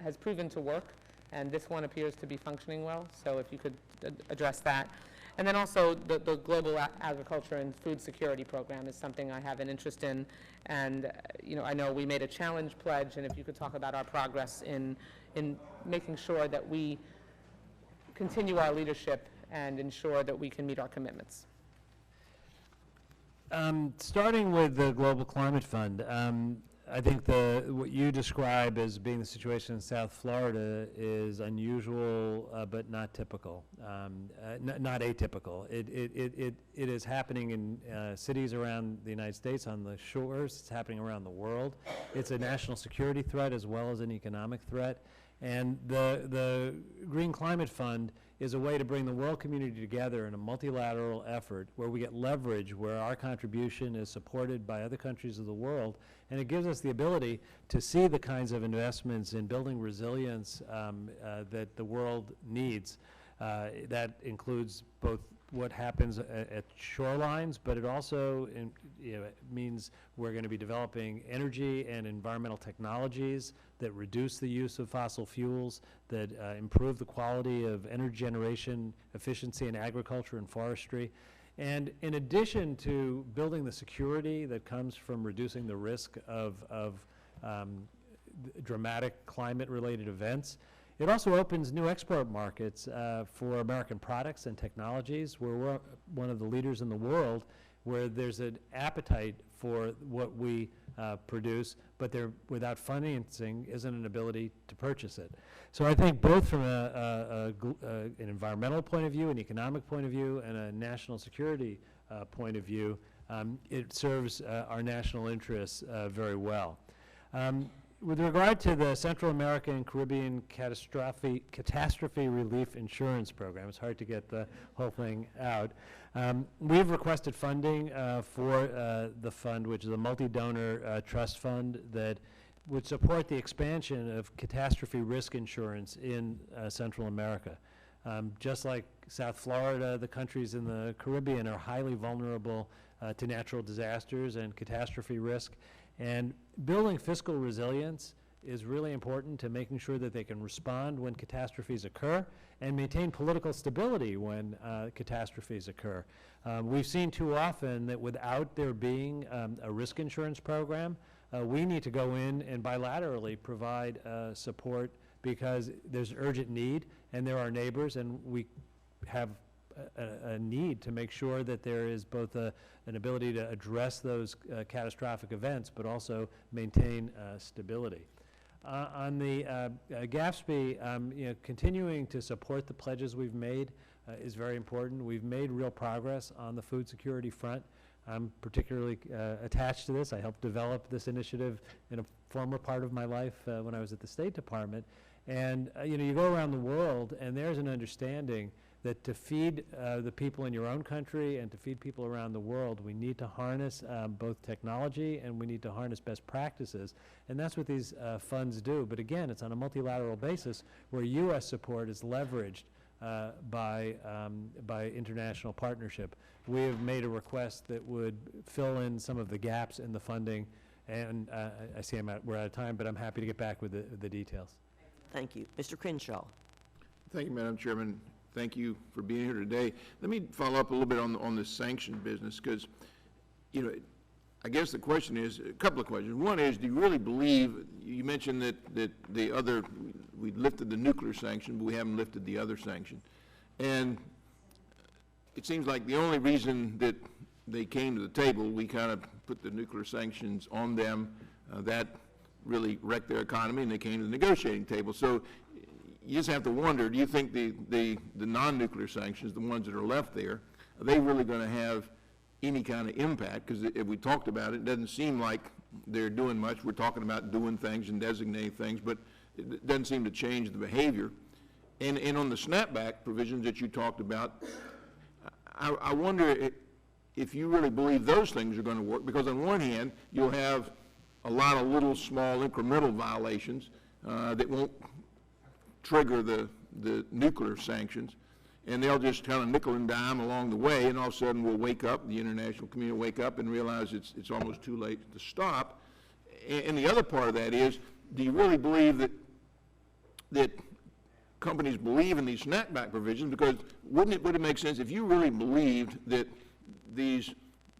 has proven to work, and this one appears to be functioning well. So if you could address that. And then also the Global Agriculture and Food Security Program is something I have an interest in, and I know we made a challenge pledge, and if you could talk about our progress in making sure that we continue our leadership and ensure that we can meet our commitments. Starting with the Global Climate Fund, I think what you describe as being the situation in South Florida is unusual, but not typical, not atypical. It is happening in cities around the United States, on the shores. It's happening around the world. It's a national security threat as well as an economic threat. And the Green Climate Fund is a way to bring the world community together in a multilateral effort where we get leverage, where our contribution is supported by other countries of the world, and it gives us the ability to see the kinds of investments in building resilience that the world needs. That includes both what happens at shorelines, but it also it means we're going to be developing energy and environmental technologies that reduce the use of fossil fuels, that improve the quality of energy generation, efficiency in agriculture and forestry. And in addition to building the security that comes from reducing the risk of dramatic climate-related events, it also opens new export markets for American products and technologies. We're one of the leaders in the world where there's an appetite for what we produce, but there, without financing, isn't an ability to purchase it. So I think both from an environmental point of view, an economic point of view, and a national security point of view, it serves our national interests very well. With regard to the Central American and Caribbean Catastrophe Relief Insurance Program, it's hard to get the whole thing out. We've requested funding for the fund, which is a multi-donor trust fund that would support the expansion of catastrophe risk insurance in Central America. Just like South Florida, the countries in the Caribbean are highly vulnerable to natural disasters and catastrophe risk. And building fiscal resilience is really important to making sure that they can respond when catastrophes occur and maintain political stability when catastrophes occur. We've seen too often that without there being a risk insurance program, we need to go in and bilaterally provide support because there's urgent need and there are neighbors, and we have a need to make sure that there is both an ability to address those catastrophic events, but also maintain stability. On the GAFSP, continuing to support the pledges we've made is very important. We've made real progress on the food security front. I'm particularly attached to this. I helped develop this initiative in a former part of my life when I was at the State Department. And you go around the world, and there's an understanding that to feed the people in your own country and to feed people around the world, we need to harness both technology and we need to harness best practices. And that's what these funds do. But again, it's on a multilateral basis where U.S. support is leveraged by international partnership. We have made a request that would fill in some of the gaps in the funding. And I see we're out of time, but I'm happy to get back with the details. Thank you. Mr. Crenshaw. Thank you, Madam Chairman. Thank you for being here today. Let me follow up a little bit on the sanction business, because, I guess the question is, a couple of questions. One is, do you really believe, you mentioned that we lifted the nuclear sanction, but we haven't lifted the other sanction. And it seems like the only reason that they came to the table, we kind of put the nuclear sanctions on them, that really wrecked their economy, and they came to the negotiating table. So you just have to wonder, do you think the non-nuclear sanctions, the ones that are left there, are they really going to have any kind of impact? Because if we talked about it, it doesn't seem like they're doing much. We're talking about doing things and designating things, but it doesn't seem to change the behavior. And on the snapback provisions that you talked about, I wonder if you really believe those things are going to work, because on one hand, you'll have a lot of little, small, incremental violations that won't trigger the nuclear sanctions, and they'll just kind of nickel and dime along the way, and all of a sudden we'll wake up, the international community will wake up and realize it's almost too late to stop. And the other part of that is, do you really believe that companies believe in these snapback provisions? Because would it make sense if you really believed that these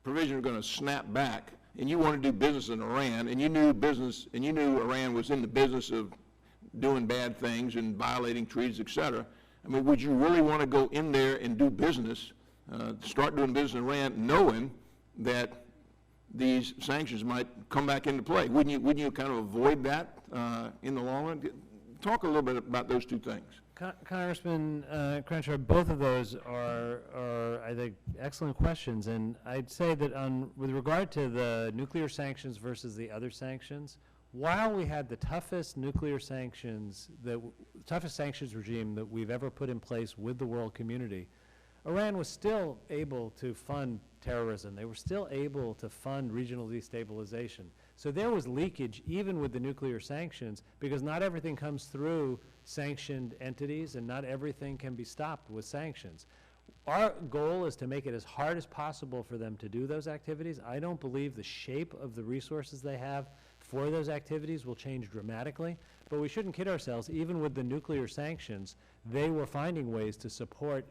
provisions are going to snap back, and you want to do business in Iran, and you knew Iran was in the business of doing bad things and violating treaties, et cetera, I mean, would you really want to go in there and do business, start doing business in Iran, knowing that these sanctions might come back into play? Wouldn't you kind of avoid that in the long run? Talk a little bit about those two things. Congressman Crenshaw, both of those are, I think, excellent questions. And I'd say that with regard to the nuclear sanctions versus the other sanctions, while we had the toughest nuclear sanctions, toughest sanctions regime that we've ever put in place with the world community, Iran was still able to fund terrorism. They were still able to fund regional destabilization. So there was leakage even with the nuclear sanctions, because not everything comes through sanctioned entities and not everything can be stopped with sanctions. Our goal is to make it as hard as possible for them to do those activities. I don't believe the shape of the resources they have for those activities will change dramatically, but we shouldn't kid ourselves. Even with the nuclear sanctions, they were finding ways to support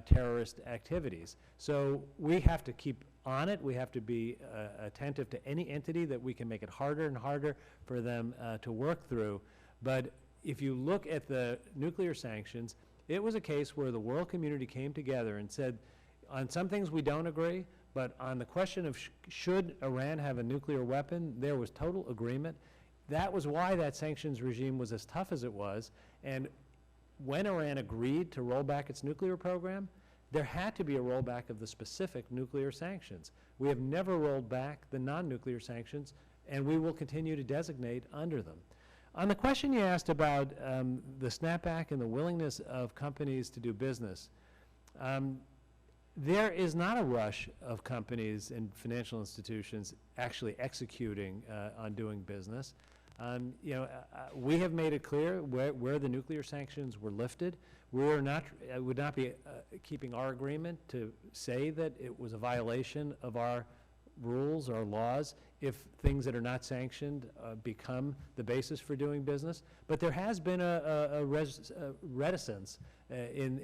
terrorist activities. So we have to keep on it. We have to be attentive to any entity that we can make it harder and harder for them to work through. But if you look at the nuclear sanctions, it was a case where the world community came together and said, on some things we don't agree, but on the question of should Iran have a nuclear weapon, there was total agreement. That was why that sanctions regime was as tough as it was. And when Iran agreed to roll back its nuclear program, there had to be a rollback of the specific nuclear sanctions. We have never rolled back the non-nuclear sanctions, and we will continue to designate under them. On the question you asked about the snapback and the willingness of companies to do business, there is not a rush of companies and financial institutions actually executing on doing business. We have made it clear where the nuclear sanctions were lifted. We are not, would not be keeping our agreement to say that it was a violation of our rules or laws if things that are not sanctioned become the basis for doing business. But there has been a reticence in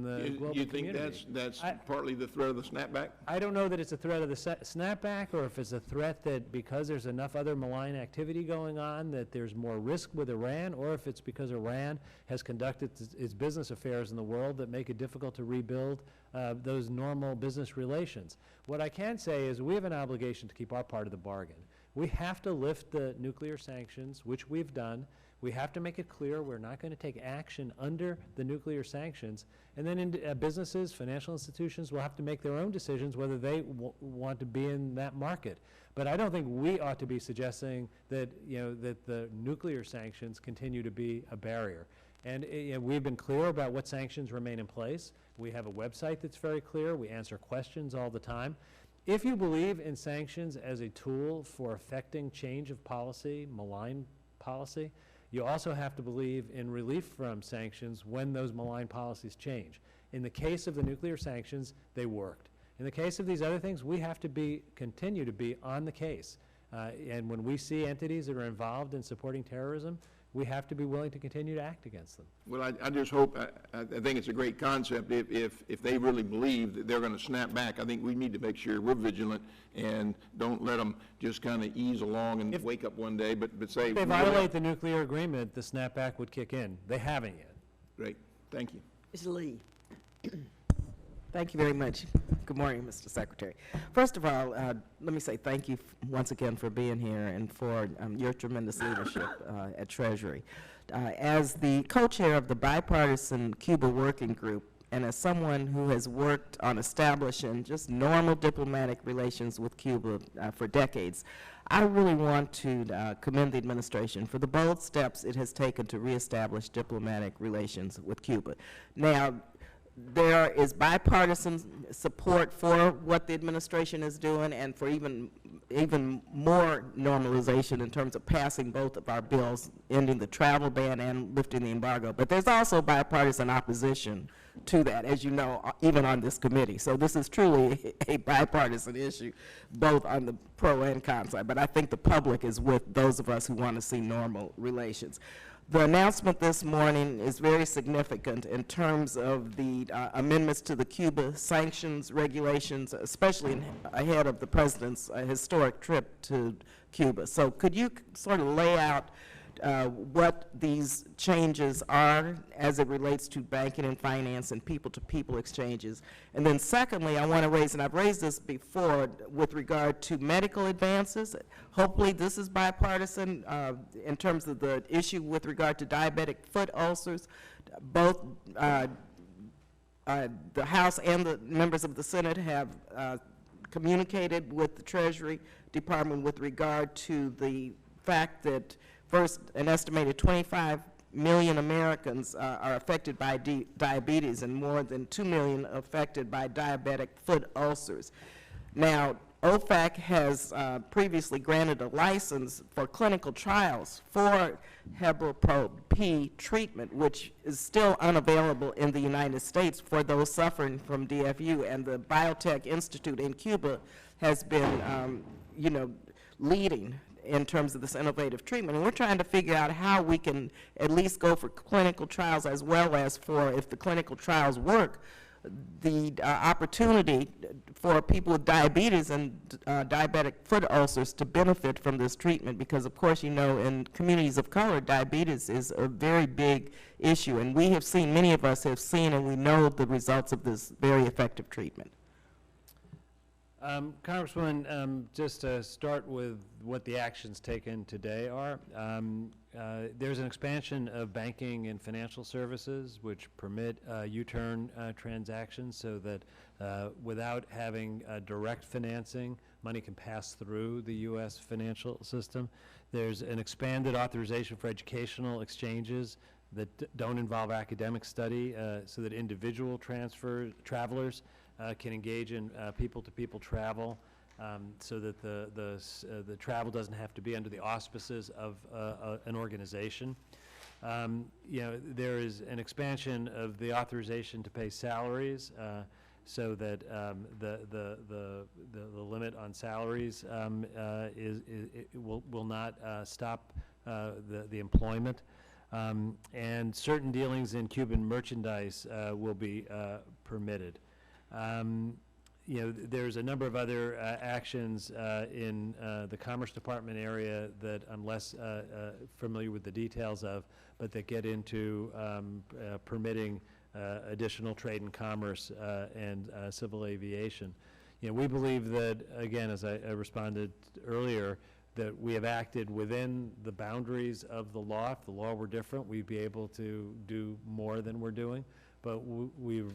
the global community. You think that's partly the threat of the snapback? I don't know that it's a threat of the snapback, or if it's a threat that because there's enough other malign activity going on that there's more risk with Iran, or if it's because Iran has conducted its business affairs in the world that make it difficult to rebuild those normal business relations. What I can say is we have an obligation to keep our part of the bargain. We have to lift the nuclear sanctions, which we've done. We have to make it clear we're not going to take action under the nuclear sanctions. And then businesses, financial institutions will have to make their own decisions whether they want to be in that market. But I don't think we ought to be suggesting that, that the nuclear sanctions continue to be a barrier. And we've been clear about what sanctions remain in place. We have a website that's very clear. We answer questions all the time. If you believe in sanctions as a tool for affecting change of policy, malign policy, you also have to believe in relief from sanctions when those malign policies change. In the case of the nuclear sanctions, they worked. In the case of these other things, we have to continue to be on the case. And when we see entities that are involved in supporting terrorism, we have to be willing to continue to act against them. Well, I just hope, I think it's a great concept. If they really believe that they're going to snap back, I think we need to make sure we're vigilant and don't let them just kind of ease along and wake up one day, but say... If they violate the nuclear agreement, the snapback would kick in. They haven't yet. Great. Thank you. Ms. Lee. Thank you very much. Good morning, Mr. Secretary. First of all, let me say thank you once again for being here and for your tremendous leadership at Treasury. As the co-chair of the bipartisan Cuba working group, and as someone who has worked on establishing just normal diplomatic relations with Cuba for decades, I really want to commend the administration for the bold steps it has taken to reestablish diplomatic relations with Cuba. Now, there is bipartisan support for what the administration is doing and for even more normalization in terms of passing both of our bills, ending the travel ban and lifting the embargo. But there's also bipartisan opposition to that, as you know, even on this committee. So this is truly a bipartisan issue, both on the pro and con side. But I think the public is with those of us who want to see normal relations. The announcement this morning is very significant in terms of the amendments to the Cuba sanctions regulations, especially ahead of the president's historic trip to Cuba. So could you sort of lay out what these changes are as it relates to banking and finance and people-to-people exchanges? And then secondly, I want to raise, and I've raised this before, with regard to medical advances. Hopefully this is bipartisan in terms of the issue with regard to diabetic foot ulcers. Both the House and the members of the Senate have communicated with the Treasury Department with regard to the fact that first, an estimated 25 million Americans are affected by diabetes and more than 2 million affected by diabetic foot ulcers. Now, OFAC has previously granted a license for clinical trials for Heberpro-P treatment, which is still unavailable in the United States for those suffering from DFU, and the Biotech Institute in Cuba has been, leading in terms of this innovative treatment. And we're trying to figure out how we can at least go for clinical trials, as well as for, if the clinical trials work, the opportunity for people with diabetes and diabetic foot ulcers to benefit from this treatment, because of course, you know, in communities of color, diabetes is a very big issue, and we have seen, many of us have seen, and we know the results of this very effective treatment. Congresswoman, just to start with what the actions taken today are, there's an expansion of banking and financial services which permit U-turn transactions, so that without having direct financing, money can pass through the U.S. financial system. There's an expanded authorization for educational exchanges that don't involve academic study, so that individual travelers can engage in people-to-people travel, so that the travel doesn't have to be under the auspices of an organization. There is an expansion of the authorization to pay salaries, so that the limit on salaries will not stop the employment. And certain dealings in Cuban merchandise will be permitted. There's a number of other actions in the Commerce Department area that I'm less familiar with the details of, but that get into permitting additional trade and commerce and civil aviation. We believe that, again, as I responded earlier, that we have acted within the boundaries of the law. If the law were different, we'd be able to do more than we're doing. But we've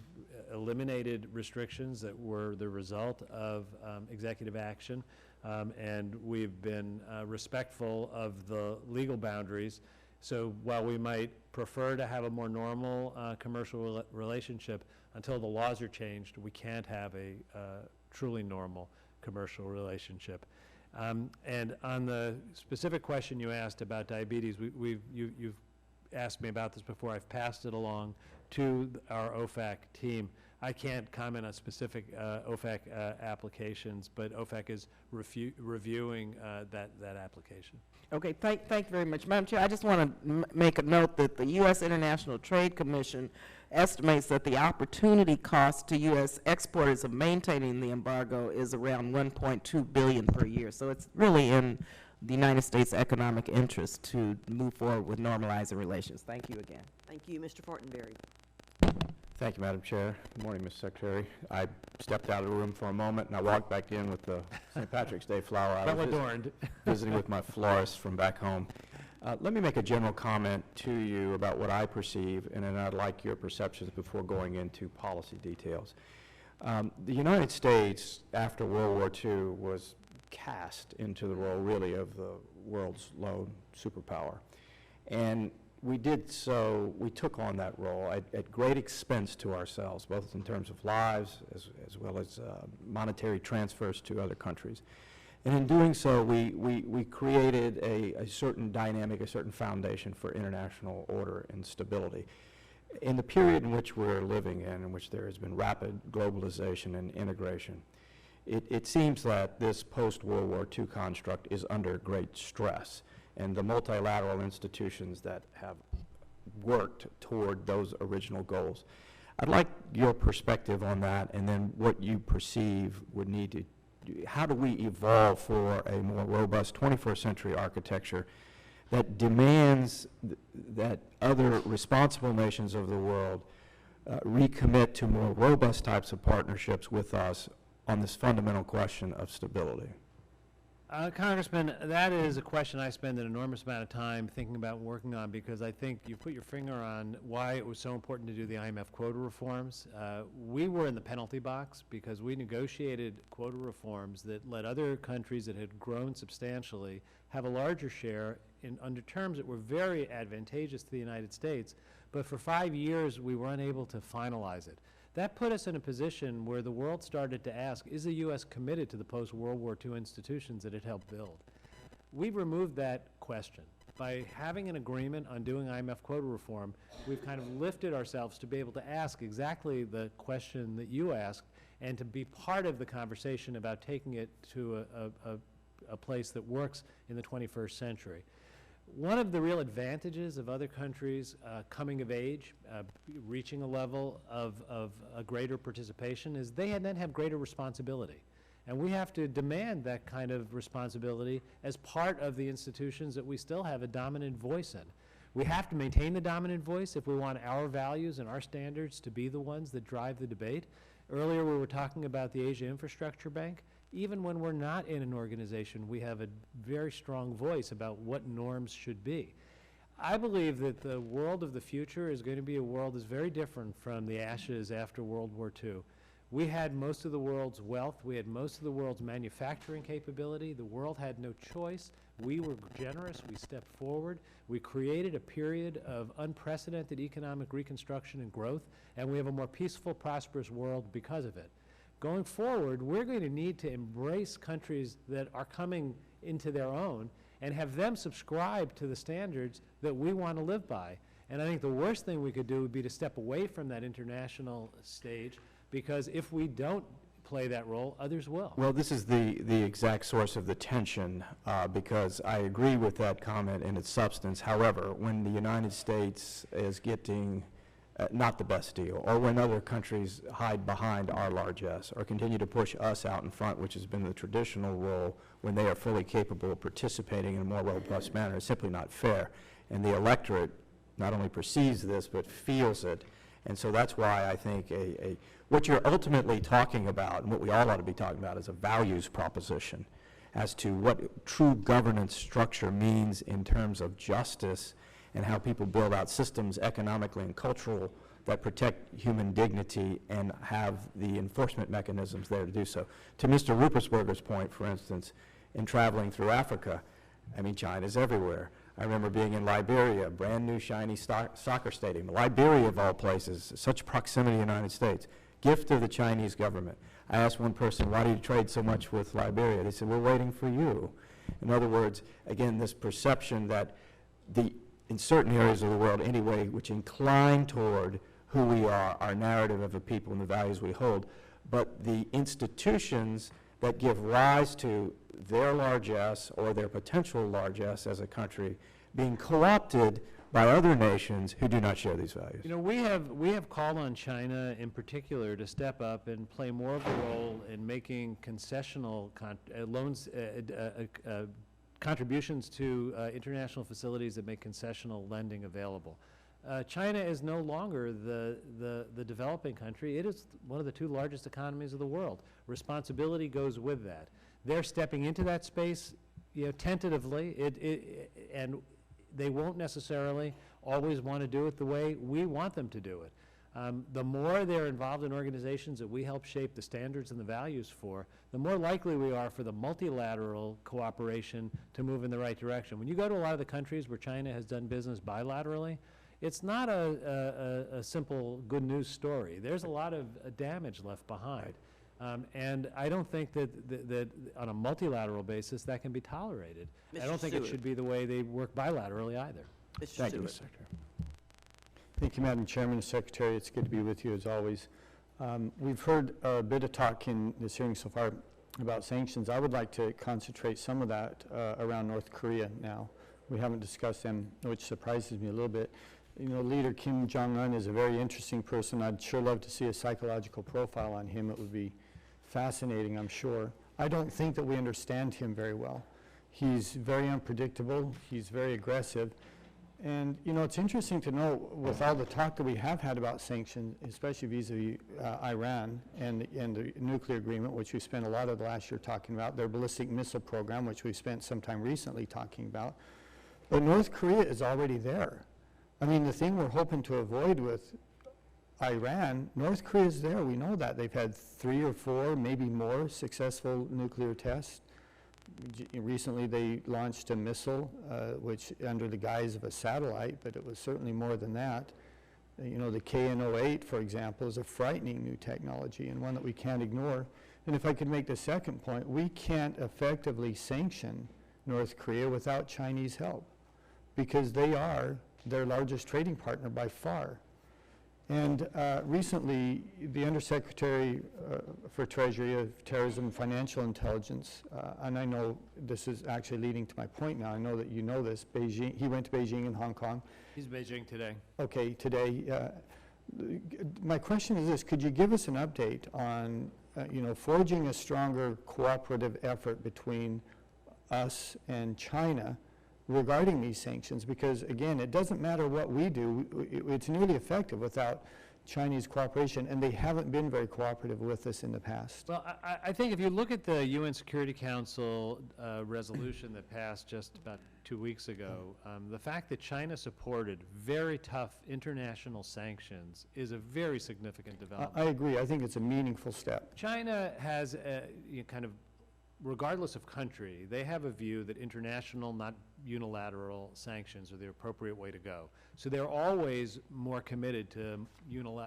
eliminated restrictions that were the result of executive action, and we've been respectful of the legal boundaries. So while we might prefer to have a more normal commercial relationship, until the laws are changed, we can't have a truly normal commercial relationship. And on the specific question you asked about diabetes, you've asked me about this before. I've passed it along to our OFAC team. I can't comment on specific OFAC applications, but OFAC is reviewing that application. Okay, thank you very much. Madam Chair, I just want to make a note that the U.S. International Trade Commission estimates that the opportunity cost to U.S. exporters of maintaining the embargo is around $1.2 billion per year. So it's really in the United States' economic interest to move forward with normalizing relations. Thank you again. Thank you, Mr. Fortenberry. Thank you, Madam Chair. Good morning, Mr. Secretary. I stepped out of the room for a moment, and I walked back in with the St. Patrick's Day flower. I Well was adorned. visiting with my florist from back home. Let me make a general comment to you about what I perceive, and then I'd like your perceptions before going into policy details. The United States, after World War II, was cast into the role, really, of the world's lone superpower. And we did so, we took on that role at great expense to ourselves, both in terms of lives as well as monetary transfers to other countries. And in doing so, we created a certain dynamic, a certain foundation for international order and stability. In the period in which we're living in which there has been rapid globalization and integration, it seems that this post-World War II construct is under great stress, and the multilateral institutions that have worked toward those original goals. I'd like your perspective on that, and then what you perceive would need to, how do we evolve for a more robust 21st century architecture that demands that other responsible nations of the world recommit to more robust types of partnerships with us on this fundamental question of stability? Congressman, that is a question I spend an enormous amount of time thinking about and working on, because I think you put your finger on why it was so important to do the IMF quota reforms. We were in the penalty box because we negotiated quota reforms that let other countries that had grown substantially have a larger share under terms that were very advantageous to the United States, but for 5 years we were unable to finalize it. That put us in a position where the world started to ask, is the U.S. committed to the post-World War II institutions that it helped build? We've removed that question. By having an agreement on doing IMF quota reform, we've kind of lifted ourselves to be able to ask exactly the question that you asked and to be part of the conversation about taking it to a place that works in the 21st century. One of the real advantages of other countries coming of age, reaching a level of a greater participation, is they then have greater responsibility. And we have to demand that kind of responsibility as part of the institutions that we still have a dominant voice in. We have to maintain the dominant voice if we want our values and our standards to be the ones that drive the debate. Earlier we were talking about the Asia Infrastructure Bank. Even when we're not in an organization, we have a very strong voice about what norms should be. I believe that the world of the future is going to be a world that's very different from the ashes after World War II. We had most of the world's wealth. We had most of the world's manufacturing capability. The world had no choice. We were generous. We stepped forward. We created a period of unprecedented economic reconstruction and growth, and we have a more peaceful, prosperous world because of it. Going forward, we're going to need to embrace countries that are coming into their own and have them subscribe to the standards that we want to live by. And I think the worst thing we could do would be to step away from that international stage, because if we don't play that role, others will. Well, this is the exact source of the tension, because I agree with that comment in its substance. However, when the United States is getting not the best deal, or when other countries hide behind our largesse or continue to push us out in front, which has been the traditional role when they are fully capable of participating in a more robust manner, is simply not fair. And the electorate not only perceives this, but feels it. And so that's why I think what you're ultimately talking about, and what we all ought to be talking about, is a values proposition as to what true governance structure means in terms of justice and how people build out systems economically and cultural that protect human dignity and have the enforcement mechanisms there to do so. To Mr. Ruppersberger's point, for instance, in traveling through Africa, I mean, China's everywhere. I remember being in Liberia, a brand new shiny soccer stadium. Liberia, of all places, such proximity to the United States, gift of the Chinese government. I asked one person, why do you trade so much with Liberia? They said, we're waiting for you. In other words, again, this perception that in certain areas of the world anyway, which incline toward who we are, our narrative of a people and the values we hold, but the institutions that give rise to their largesse or their potential largesse as a country being co-opted by other nations who do not share these values. You know, we have called on China in particular to step up and play more of a role in making concessional contributions to international facilities that make concessional lending available. China is no longer the developing country. It is one of the 2 largest economies of the world. Responsibility goes with that. They're stepping into that space, tentatively, and they won't necessarily always want to do it the way we want them to do it. The more they're involved in organizations that we help shape the standards and the values for, the more likely we are for the multilateral cooperation to move in the right direction. When you go to a lot of the countries where China has done business bilaterally, it's not a simple good news story. There's a lot of damage left behind. And I don't think that on a multilateral basis that can be tolerated. I don't think it should be the way they work bilaterally either. Thank you, Mr. Secretary. Thank you, Madam Chairman, Secretary. It's good to be with you as always. We've heard a bit of talk in this hearing so far about sanctions. I would like to concentrate some of that around North Korea now. We haven't discussed them, which surprises me a little bit. Leader Kim Jong-un is a very interesting person. I'd sure love to see a psychological profile on him. It would be fascinating, I'm sure. I don't think that we understand him very well. He's very unpredictable. He's very aggressive. And, it's interesting to know, with all the talk that we have had about sanctions, especially vis-a-vis Iran and the nuclear agreement, which we spent a lot of the last year talking about, their ballistic missile program, which we spent some time recently talking about. But North Korea is already there. I mean, the thing we're hoping to avoid with Iran, North Korea is there. We know that. They've had 3 or 4, maybe more, successful nuclear tests. Recently, they launched a missile, which under the guise of a satellite, but it was certainly more than that. The KN-08, for example, is a frightening new technology and one that we can't ignore. And if I could make the second point, we can't effectively sanction North Korea without Chinese help, because they are their largest trading partner by far. And recently, the Undersecretary for Treasury of Terrorism and Financial Intelligence, and I know this is actually leading to my point now, I know that you know this, Beijing, he went to Beijing and Hong Kong. He's Beijing today. Okay, today. My question is this: could you give us an update on, forging a stronger cooperative effort between us and China regarding these sanctions? Because, again, it doesn't matter what we do, it's nearly effective without Chinese cooperation, and they haven't been very cooperative with us in the past. Well, I think if you look at the UN Security Council resolution that passed just about 2 weeks ago, the fact that China supported very tough international sanctions is a very significant development. I agree. I think it's a meaningful step. China has kind of, regardless of country, they have a view that international, not unilateral sanctions are the appropriate way to go. So they're always more committed to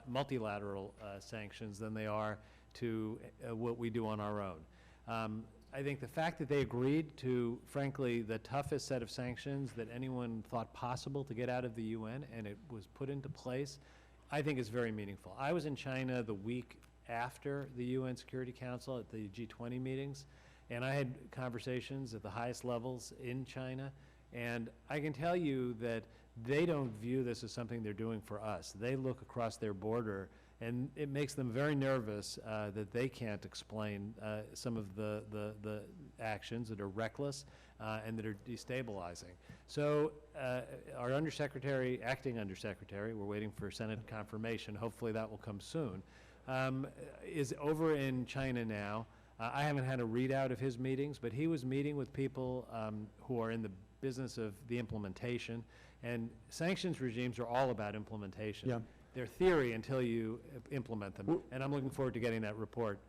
multilateral sanctions than they are to what we do on our own. I think the fact that they agreed to, frankly, the toughest set of sanctions that anyone thought possible to get out of the UN, and it was put into place, I think is very meaningful. I was in China the week after the UN Security Council at the G20 meetings, and I had conversations at the highest levels in China, and I can tell you that they don't view this as something they're doing for us. They look across their border, and it makes them very nervous that they can't explain some of the actions that are reckless and that are destabilizing. So our undersecretary, acting undersecretary, we're waiting for Senate confirmation, hopefully that will come soon, is over in China now. I haven't had a readout of his meetings, but he was meeting with people who are in the business of the implementation, and sanctions regimes are all about implementation. Yeah. They're theory until you implement them, and I'm looking forward to getting that report.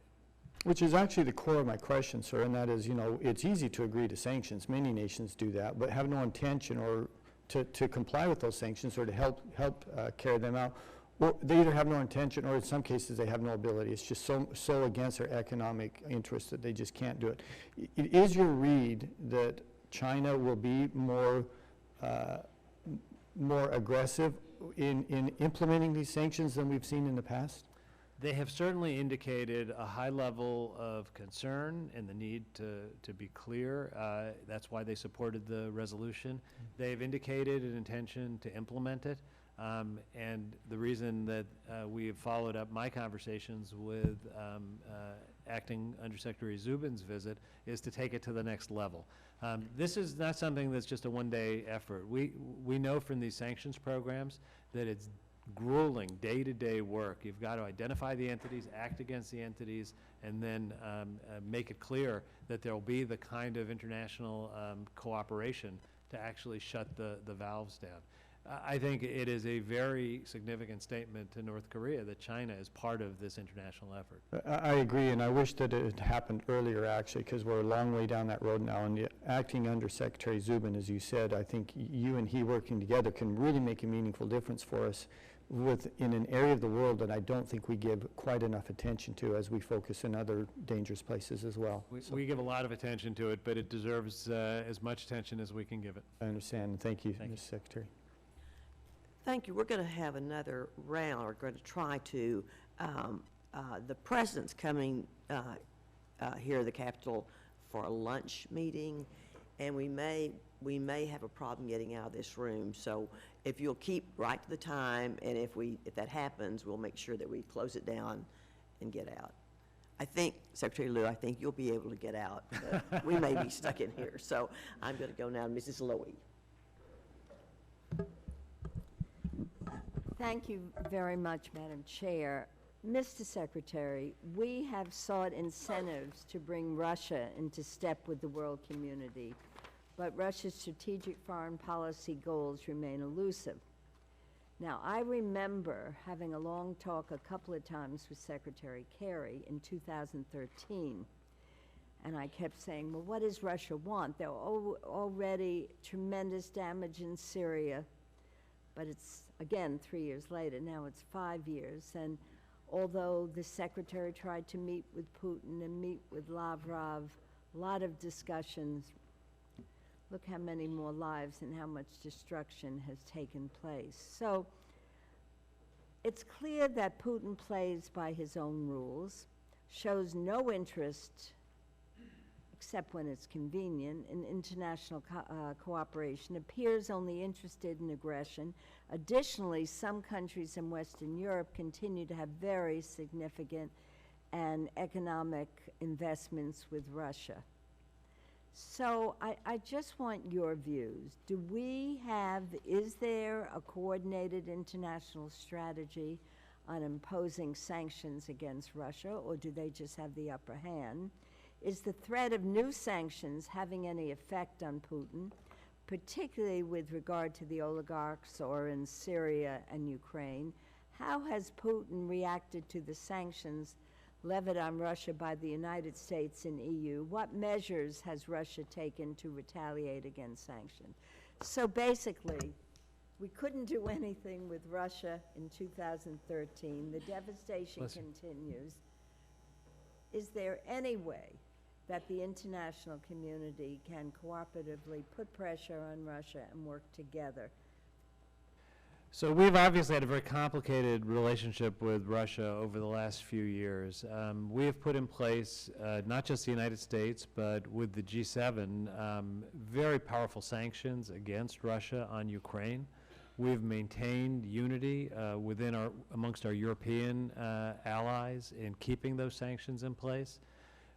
Which is actually the core of my question, sir, and that is, it's easy to agree to sanctions. Many nations do that, but have no intention or to comply with those sanctions or to help carry them out. Well, they either have no intention, or in some cases they have no ability. It's just so against their economic interests that they just can't do it. Is your read that China will be more aggressive in implementing these sanctions than we've seen in the past? They have certainly indicated a high level of concern and the need to be clear. That's why they supported the resolution. They've indicated an intention to implement it. And the reason that we have followed up my conversations with Acting Undersecretary Zubin's visit is to take it to the next level. This is not something that's just a one-day effort. We know from these sanctions programs that it's grueling, day-to-day work. You've got to identify the entities, act against the entities, and then make it clear that there will be the kind of international cooperation to actually shut the valves down. I think it is a very significant statement to North Korea that China is part of this international effort. I agree, and I wish that it had happened earlier, actually, because we're a long way down that road now. And acting under Secretary Zubin, as you said, I think you and he working together can really make a meaningful difference for us in an area of the world that I don't think we give quite enough attention to as we focus in other dangerous places as well. We give a lot of attention to it, but it deserves as much attention as we can give it. I understand, and thank you, Mr. Secretary. Thank you. We're going to have another round. We're going to try to, the president's coming here at the Capitol for a lunch meeting, and we may have a problem getting out of this room. So if you'll keep right to the time, and if that happens, we'll make sure that we close it down and get out. I think, Secretary Lew, I think you'll be able to get out, but we may be stuck in here. So I'm going to go now to Mrs. Lowy. Thank you very much, Madam Chair. Mr. Secretary, we have sought incentives to bring Russia into step with the world community, but Russia's strategic foreign policy goals remain elusive. Now, I remember having a long talk a couple of times with Secretary Kerry in 2013, and I kept saying, well, what does Russia want? There are already tremendous damage in Syria, but it's, again, 3 years later. Now it's 5 years. And although the secretary tried to meet with Putin and meet with Lavrov, a lot of discussions, look how many more lives and how much destruction has taken place. So it's clear that Putin plays by his own rules, shows no interest, except when it's convenient, in international cooperation, appears only interested in aggression. Additionally, some countries in Western Europe continue to have very significant and economic investments with Russia. So I just want your views. Is there a coordinated international strategy on imposing sanctions against Russia, or do they just have the upper hand? Is the threat of new sanctions having any effect on Putin, particularly with regard to the oligarchs or in Syria and Ukraine? How has Putin reacted to the sanctions levied on Russia by the United States and EU? What measures has Russia taken to retaliate against sanctions? So basically, we couldn't do anything with Russia in 2013. The devastation continues. Is there any way that the international community can cooperatively put pressure on Russia and work together? So we've obviously had a very complicated relationship with Russia over the last few years. We have put in place, not just the United States, but with the G7, very powerful sanctions against Russia on Ukraine. We've maintained unity amongst our European allies in keeping those sanctions in place.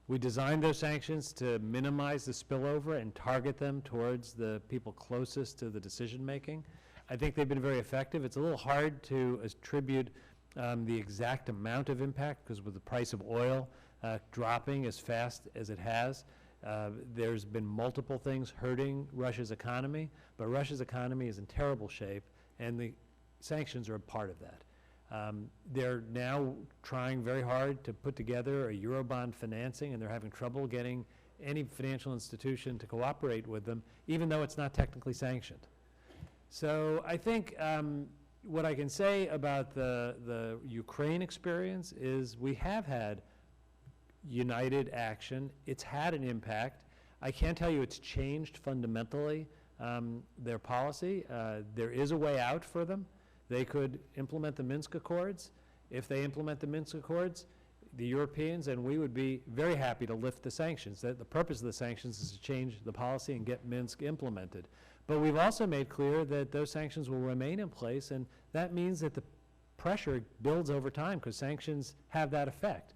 We designed those sanctions to minimize the spillover and target them towards the people closest to the decision-making. I think they've been very effective. It's a little hard to attribute the exact amount of impact, because with the price of oil dropping as fast as it has, there's been multiple things hurting Russia's economy, but Russia's economy is in terrible shape, and the sanctions are a part of that. They're now trying very hard to put together a Eurobond financing, and they're having trouble getting any financial institution to cooperate with them, even though it's not technically sanctioned. So I think what I can say about the Ukraine experience is we have had united action. It's had an impact. I can't tell you it's changed fundamentally their policy. There is a way out for them. They could implement the Minsk Accords. If they implement the Minsk Accords, the Europeans and we would be very happy to lift the sanctions. The purpose of the sanctions is to change the policy and get Minsk implemented. But we've also made clear that those sanctions will remain in place, and that means that the pressure builds over time, because sanctions have that effect.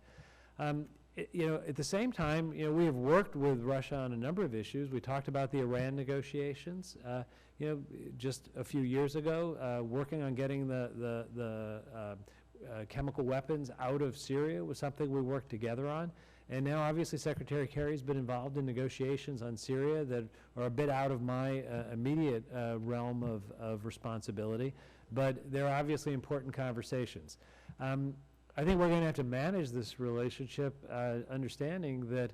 At the same time, we have worked with Russia on a number of issues. We talked about the Iran negotiations. just a few years ago, working on getting the chemical weapons out of Syria was something we worked together on. And now, obviously, Secretary Kerry's been involved in negotiations on Syria that are a bit out of my immediate realm of responsibility, but they're obviously important conversations. I think we're going to have to manage this relationship, understanding that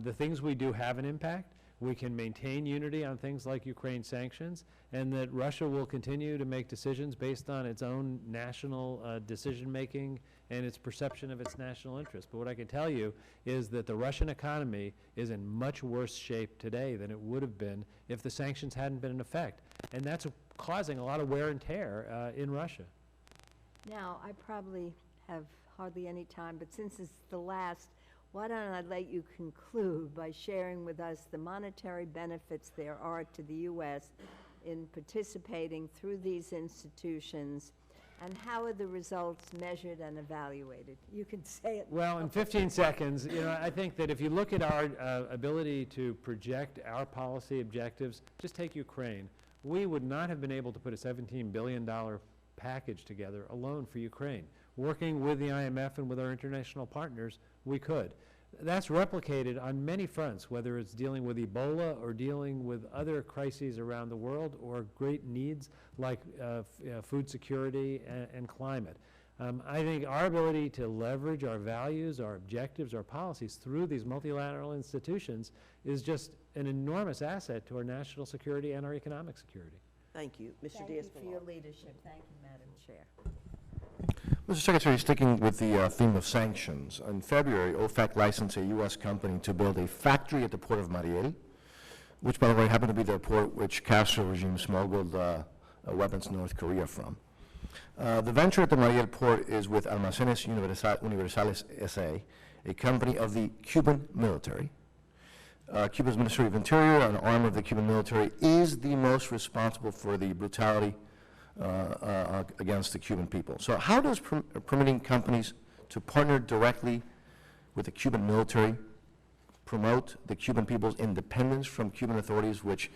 the things we do have an impact. We can maintain unity on things like Ukraine sanctions, and that Russia will continue to make decisions based on its own national decision-making and its perception of its national interest. But what I can tell you is that the Russian economy is in much worse shape today than it would have been if the sanctions hadn't been in effect. And that's causing a lot of wear and tear in Russia. Now, I probably have hardly any time, but since it's the last, why don't I let you conclude by sharing with us the monetary benefits there are to the U.S. in participating through these institutions, and how are the results measured and evaluated? You can say it. Well, in 15 seconds, I think that if you look at our ability to project our policy objectives, just take Ukraine. We would not have been able to put a $17 billion package together alone for Ukraine. Working with the IMF and with our international partners, we could. That's replicated on many fronts, whether it's dealing with Ebola or dealing with other crises around the world or great needs like food security and climate. I think our ability to leverage our values, our objectives, our policies through these multilateral institutions is just an enormous asset to our national security and our economic security. Thank you. Mr. Thank you Diaz-Balart. for your leadership. Thank you, Madam Chair. Mr. Secretary, sticking with the theme of sanctions, in February, OFAC licensed a U.S. company to build a factory at the port of Mariel, which, by the way, happened to be the port which Castro regime smuggled weapons to North Korea from. The venture at the Mariel port is with Almacenes Universales S.A., a company of the Cuban military. Cuba's Ministry of Interior, an arm of the Cuban military, is the most responsible for the brutality against the Cuban people. So how does permitting companies to partner directly with the Cuban military promote the Cuban people's independence from Cuban authorities, which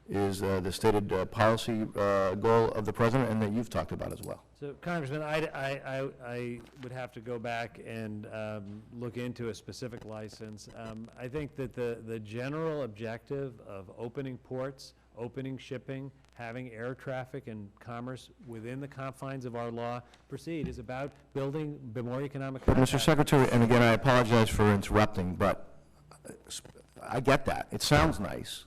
is the stated policy goal of the president and that you've talked about as well? So, Congressman, I would have to go back and look into a specific license. I think that the general objective of opening ports, opening shipping, having air traffic and commerce within the confines of our law proceed is about building more economic But capacity. Mr. Secretary, and again, I apologize for interrupting, but I get that. It sounds nice,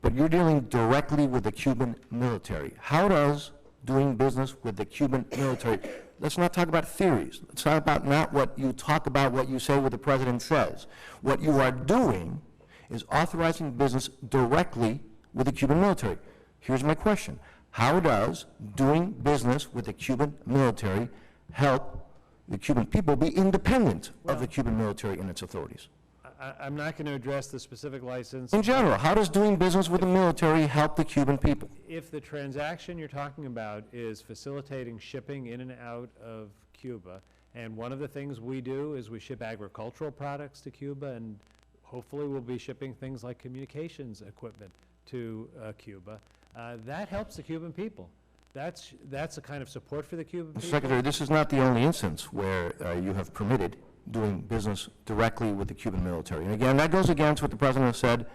but you're dealing directly with the Cuban military. How does doing business with the Cuban military, let's not talk about theories. Let's talk about not what you talk about, what you say, what the president says. What you are doing is authorizing business directly with the Cuban military. Here's my question. How does doing business with the Cuban military help the Cuban people be independent of the Cuban military and its authorities? I'm not going to address the specific license. In general, how does doing business with the military help the Cuban people? If the transaction you're talking about is facilitating shipping in and out of Cuba, and one of the things we do is we ship agricultural products to Cuba, and hopefully we'll be shipping things like communications equipment to Cuba, that helps the Cuban people. That's a kind of support for the Cuban people. Secretary, this is not the only instance where you have permitted doing business directly with the Cuban military. And again, that goes against what the president has said,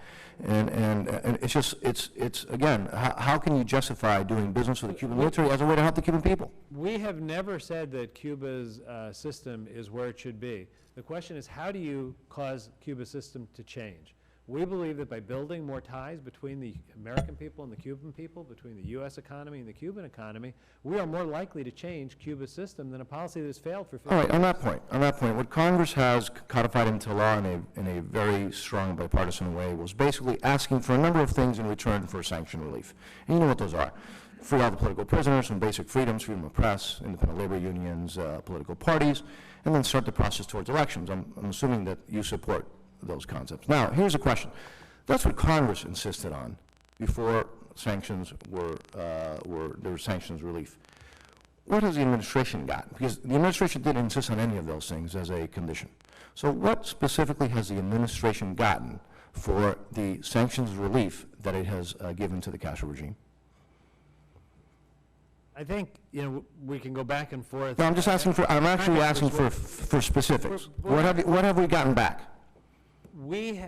and it's just, it's again, how can you justify doing business with the Cuban military as a way to help the Cuban people? We have never said that Cuba's system is where it should be. The question is, how do you cause Cuba's system to change? We believe that by building more ties between the American people and the Cuban people, between the U.S. economy and the Cuban economy, we are more likely to change Cuba's system than a policy that has failed for 50 All right, years. on that point, what Congress has codified into law in a very strong bipartisan way was basically asking for a number of things in return for sanction relief. And you know what those are. Free all the political prisoners, some basic freedoms, freedom of press, independent labor unions, political parties, and then start the process towards elections. I'm assuming that you support those concepts. Now, here's a question. That's what Congress insisted on before sanctions there was sanctions relief. What has the administration got? Because the administration didn't insist on any of those things as a condition. So what specifically has the administration gotten for the sanctions relief that it has given to the Castro regime? I think, we can go back and forth. No, I'm just asking for, I'm actually asking for specifics. What have we gotten back? We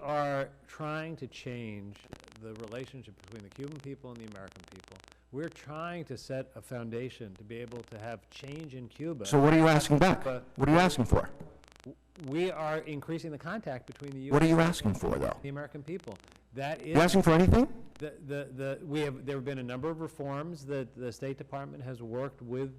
are trying to change the relationship between the Cuban people and the American people. We're trying to set a foundation to be able to have change in Cuba. So what are you asking back? What are you asking for? We are increasing the contact between the U.S. What are you asking for, though? the American people. That is. You asking for anything? There have been a number of reforms that the State Department has worked with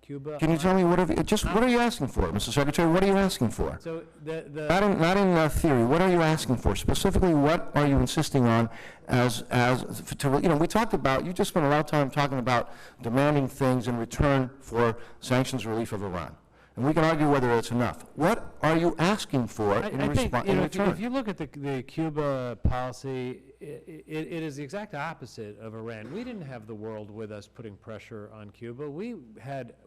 Cuba. Can you on. tell me what are you asking for, Mr. Secretary? What are you asking for? So Not in theory. What are you asking for? Specifically, what are you insisting on we talked about, you just spent a lot of time talking about demanding things in return for sanctions relief of Iran. And we can argue whether it's enough. What are you asking for in return? If you look at the Cuba policy, it is the exact opposite of Iran. We didn't have the world with us putting pressure on Cuba. We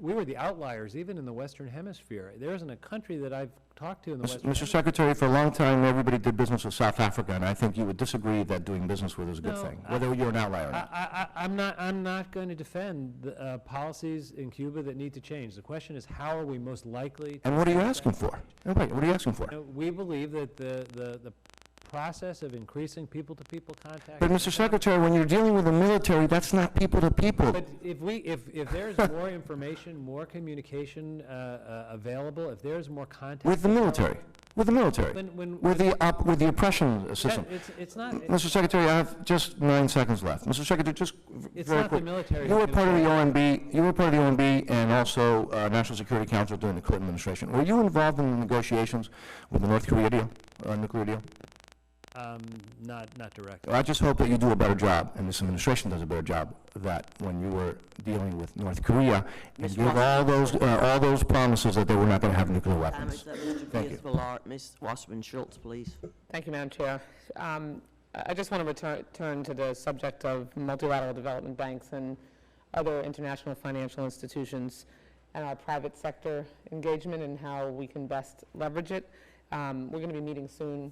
were the outliers, even in the Western Hemisphere. There isn't a country that I've talked to in the Western Mr. Secretary, for a long time, everybody did business with South Africa, and I think you would disagree that doing business with is a good thing, whether you're an outlier or not. I'm not going to defend the policies in Cuba that need to change. The question is, how are we most likely? And what are you asking for? What are you asking for? We believe that the process of increasing people-to-people contact. But, Mr. Secretary, when you're dealing with the military, that's not people-to-people. But if there's more information, more communication available, if there's more contact With the military. With the military. With the oppression system. It's not. Mr. Secretary, I have just 9 seconds left. Mr. Secretary, just It's very not quick. the military. You were part of the OMB. You were part of the OMB and also National Security Council during the Clinton administration. Were you involved in the negotiations with the North Korea deal, nuclear deal? Not directly. Well, I just hope that you do a better job, and this administration does a better job of that when you were dealing with North Korea and give all those promises that they were not going to have nuclear weapons. Mr. Thank you. Villar, Ms. Wasserman-Schultz, please. Thank you, Madam Chair. I just want to return to the subject of multilateral development banks and other international financial institutions and our private sector engagement and how we can best leverage it. We're going to be meeting soon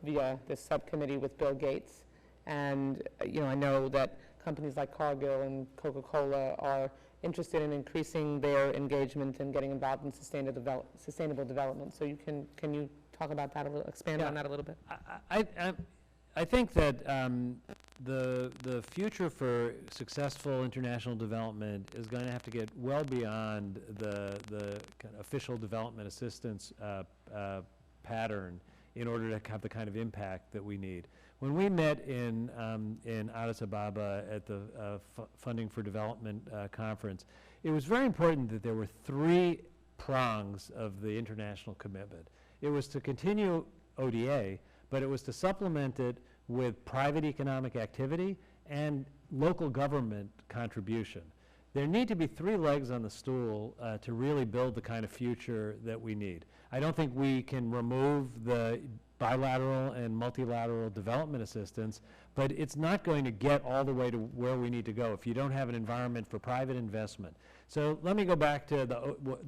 via this subcommittee with Bill Gates, and I know that companies like Cargill and Coca-Cola are interested in increasing their engagement and getting involved in sustainable development. So can you talk about that a little, expand on that a little bit? I think that the future for successful international development is going to have to get well beyond the kind of official development assistance pattern in order to have the kind of impact that we need. When we met in Addis Ababa at the Funding for Development conference, it was very important that there were 3 prongs of the international commitment. It was to continue ODA, but it was to supplement it with private economic activity and local government contribution. There need to be 3 legs on the stool to really build the kind of future that we need. I don't think we can remove the bilateral and multilateral development assistance, but it's not going to get all the way to where we need to go if you don't have an environment for private investment. So let me go back to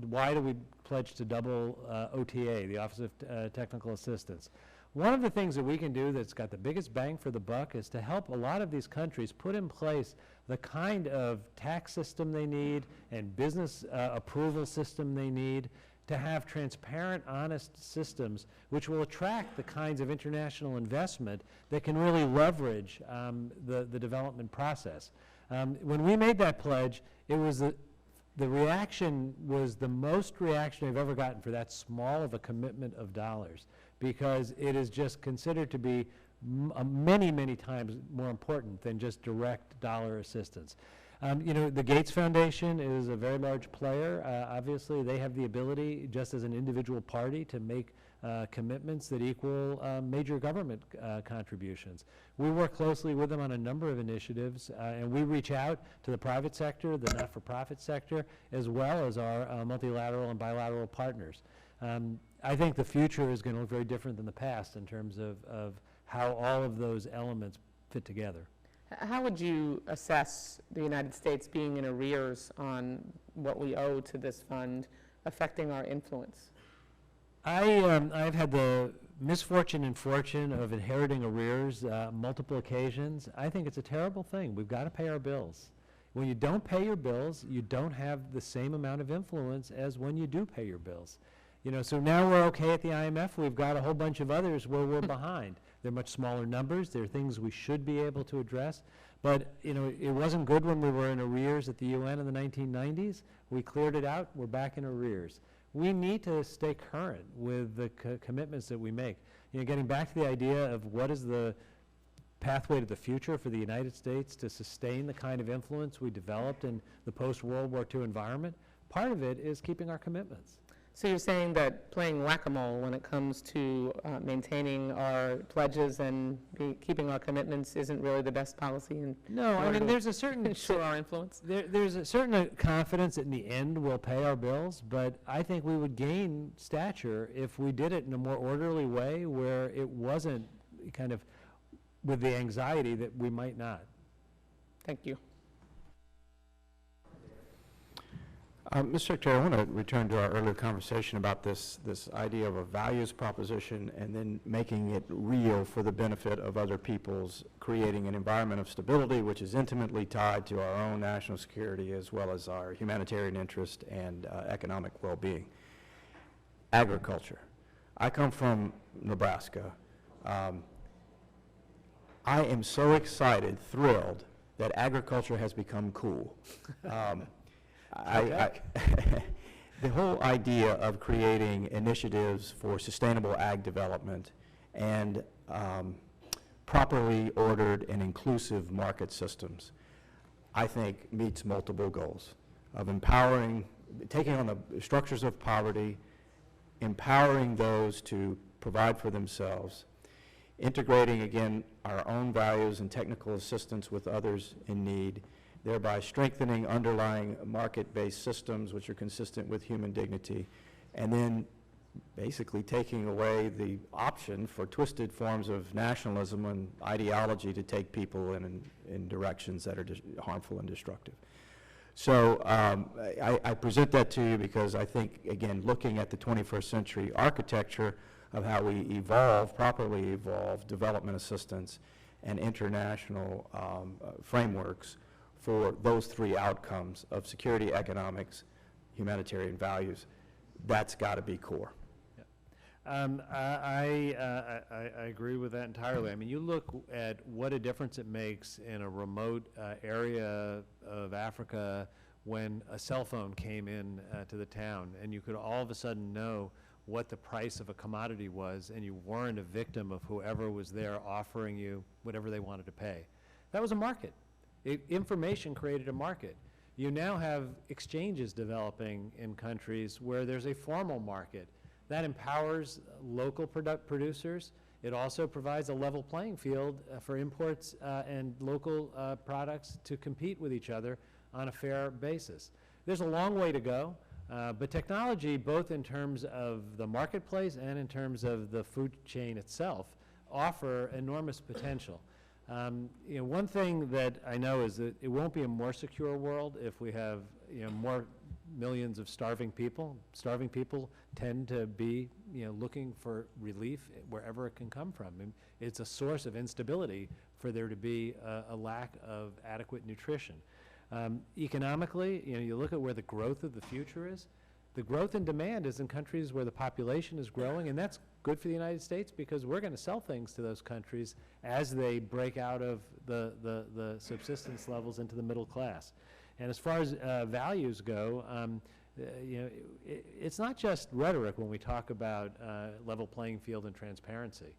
why do we pledge to double OTA, the Office of Technical Assistance. One of the things that we can do that's got the biggest bang for the buck is to help a lot of these countries put in place the kind of tax system they need and business approval system they need to have transparent, honest systems which will attract the kinds of international investment that can really leverage the development process. When we made that pledge, it was the reaction was the most reaction I've ever gotten for that small of a commitment of dollars, because it is just considered to be many, many times more important than just direct dollar assistance. The Gates Foundation is a very large player. Obviously, they have the ability, just as an individual party, to make commitments that equal major government contributions. We work closely with them on a number of initiatives, and we reach out to the private sector, the not-for-profit sector, as well as our multilateral and bilateral partners. I think the future is going to look very different than the past in terms of how all of those elements fit together. How would you assess the United States being in arrears on what we owe to this fund affecting our influence? I've had the misfortune and fortune of inheriting arrears multiple occasions. I think it's a terrible thing. We've got to pay our bills. When you don't pay your bills, you don't have the same amount of influence as when you do pay your bills. You know, so now we're okay at the IMF. We've got a whole bunch of others where we're behind. They're much smaller numbers. They're things we should be able to address. But, you know, it wasn't good when we were in arrears at the UN in the 1990s. We cleared it out. We're back in arrears. We need to stay current with the commitments that we make. You know, getting back to the idea of what is the pathway to the future for the United States to sustain the kind of influence we developed in the post-World War II environment, part of it is keeping our commitments. So you're saying that playing whack-a-mole when it comes to maintaining our pledges and keeping our commitments isn't really the best policy? No, I mean, there's a certain ensure our influence. There's a certain confidence that in the end we'll pay our bills, but I think we would gain stature if we did it in a more orderly way where it wasn't kind of with the anxiety that we might not. Thank you. Mr. Secretary, I want to return to our earlier conversation about this idea of a values proposition and then making it real for the benefit of other people's, creating an environment of stability which is intimately tied to our own national security as well as our humanitarian interest and economic well-being. Agriculture. I come from Nebraska. I am so excited, thrilled, that agriculture has become cool. The whole idea of creating initiatives for sustainable ag development and properly ordered and inclusive market systems, I think meets multiple goals of empowering, taking on the structures of poverty, empowering those to provide for themselves, integrating, again, our own values and technical assistance with others in need, thereby strengthening underlying market-based systems which are consistent with human dignity, and then basically taking away the option for twisted forms of nationalism and ideology to take people in directions that are harmful and destructive. So I present that to you because I think, again, looking at the 21st century architecture of how we evolve, properly evolve development assistance and international frameworks for those three outcomes of security, economics, humanitarian values, that's got to be core. I agree with that entirely. I mean, you look at what a difference it makes in a remote area of Africa when a cell phone came in to the town, and you could all of a sudden know what the price of a commodity was, and you weren't a victim of whoever was there offering you whatever they wanted to pay. That was a market. Information created a market. You now have exchanges developing in countries where there's a formal market. That empowers local producers. It also provides a level playing field for imports and local products to compete with each other on a fair basis. There's a long way to go, but technology, both in terms of the marketplace and in terms of the food chain itself, offer enormous potential. You know, one thing that I know is that it won't be a more secure world if we have, you know, more millions of starving people. Starving people tend to be, you know, looking for relief wherever it can come from. And it's a source of instability for there to be a lack of adequate nutrition. Economically, you know, you look at where the growth of the future is. The growth in demand is in countries where the population is growing, and that's good for the United States because we're going to sell things to those countries as they break out of the subsistence levels into the middle class. And as far as values go, you know, it's not just rhetoric when we talk about level playing field and transparency.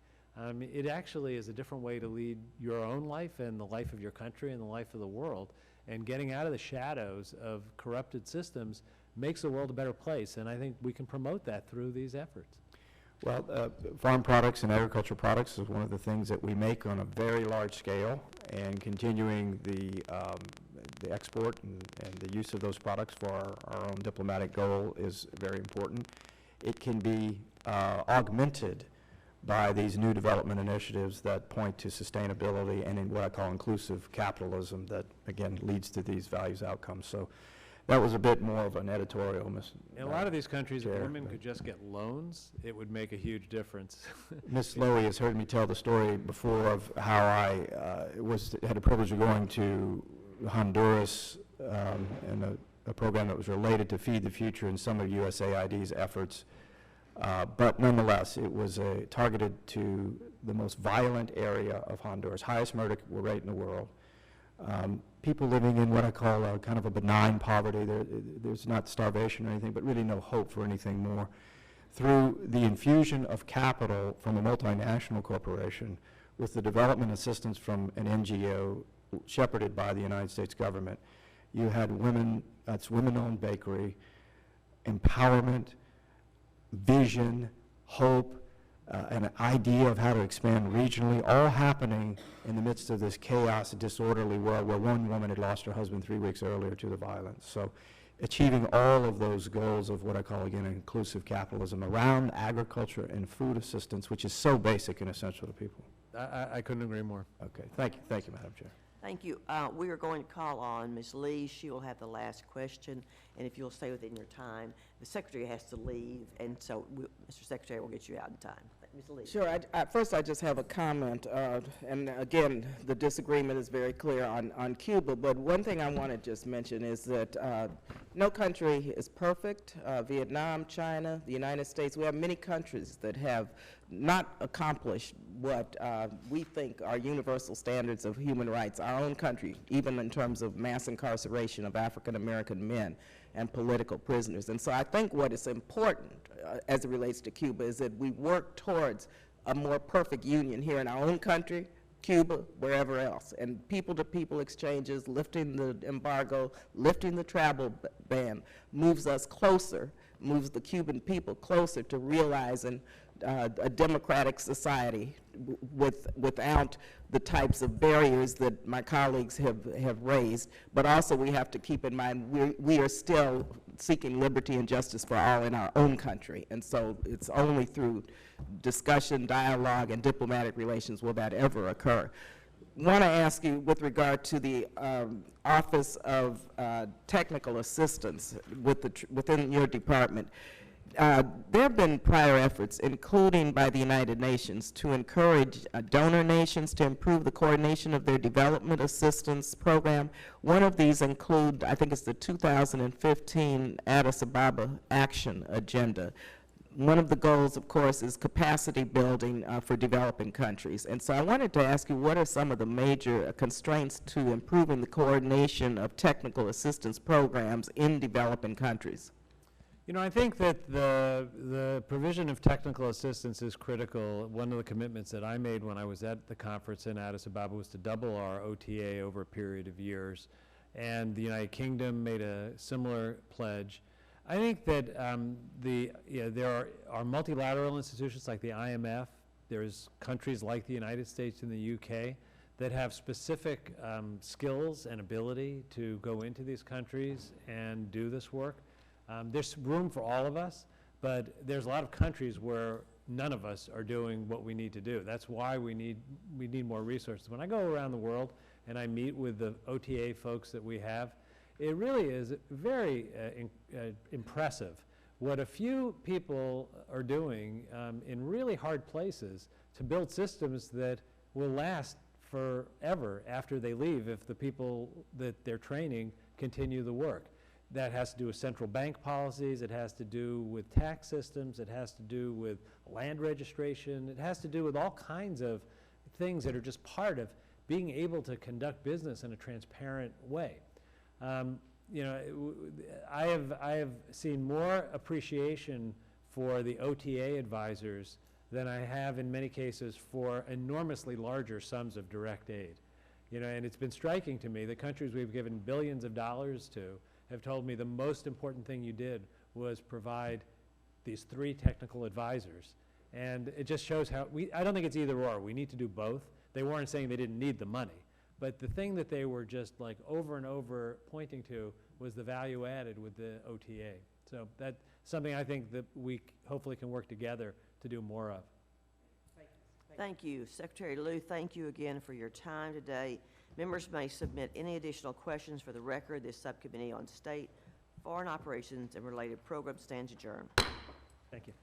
It actually is a different way to lead your own life and the life of your country and the life of the world. And getting out of the shadows of corrupted systems makes the world a better place, and I think we can promote that through these efforts. Well, farm products and agricultural products is one of the things that we make on a very large scale, and continuing the export and the use of those products for our own diplomatic goal is very important. It can be augmented by these new development initiatives that point to sustainability and in what I call inclusive capitalism that, again, leads to these values outcomes. So that was a bit more of an editorial. In a lot of these countries, if women could just get loans, it would make a huge difference. Ms. Lowy has heard me tell the story before of how I had the privilege of going to Honduras and a program that was related to Feed the Future and some of USAID's efforts. But nonetheless, it was targeted to the most violent area of Honduras, highest murder rate in the world. People living in what I call a kind of a benign poverty. There's not starvation or anything, but really no hope for anything more. Through the infusion of capital from a multinational corporation with the development assistance from an NGO shepherded by the United States government, you had women-owned bakery, empowerment, vision, hope, an idea of how to expand regionally, all happening in the midst of this chaos and disorderly world where one woman had lost her husband 3 weeks earlier to the violence. So achieving all of those goals of what I call, again, inclusive capitalism around agriculture and food assistance, which is so basic and essential to people. I couldn't agree more. Okay, thank you, Madam Chair. Thank you. We are going to call on Ms. Lee. She will have the last question, and if you'll stay within your time, the Secretary has to leave, and so Mr. Secretary will get you out in time. Ms. Lee. Sure. First, I just have a comment, and again, the disagreement is very clear on Cuba, but one thing I want to just mention is that no country is perfect. Vietnam, China, the United States, we have many countries that have not accomplished what we think are universal standards of human rights. Our own country, even in terms of mass incarceration of African American men and political prisoners. And so I think what is important as it relates to Cuba is that we work towards a more perfect union here in our own country, Cuba, wherever else. And people-to-people exchanges, lifting the embargo, lifting the travel ban moves us closer, moves the Cuban people closer to realizing a democratic society without the types of barriers that my colleagues have raised. But also we have to keep in mind we are still seeking liberty and justice for all in our own country. And so it's only through discussion, dialogue, and diplomatic relations will that ever occur. I want to ask you with regard to the Office of Technical Assistance within your department. There have been prior efforts, including by the United Nations, to encourage donor nations to improve the coordination of their development assistance program. One of these include, I think it's the 2015 Addis Ababa Action Agenda. One of the goals, of course, is capacity building for developing countries. And so I wanted to ask you, what are some of the major constraints to improving the coordination of technical assistance programs in developing countries? You know, I think that the provision of technical assistance is critical. One of the commitments that I made when I was at the conference in Addis Ababa was to double our OTA over a period of years. And the United Kingdom made a similar pledge. I think that there are multilateral institutions like the IMF. There's countries like the United States and the UK that have specific skills and ability to go into these countries and do this work. There's room for all of us, but there's a lot of countries where none of us are doing what we need to do. That's why we need more resources. When I go around the world and I meet with the OTA folks that we have, it really is very impressive what a few people are doing in really hard places to build systems that will last forever after they leave if the people that they're training continue the work. That has to do with central bank policies, it has to do with tax systems, it has to do with land registration, it has to do with all kinds of things that are just part of being able to conduct business in a transparent way. You know, I have seen more appreciation for the OTA advisors than I have in many cases for enormously larger sums of direct aid. You know, and it's been striking to me, the countries we've given billions of dollars to have told me the most important thing you did was provide these 3 technical advisors. And it just shows how, I don't think it's either or, we need to do both. They weren't saying they didn't need the money, but the thing that they were just like over and over pointing to was the value added with the OTA. So that's something I think that we hopefully can work together to do more of. Thank you. Secretary Lew, thank you again for your time today. Members may submit any additional questions for the record. This Subcommittee on State, Foreign Operations, and Related Programs stands adjourned. Thank you.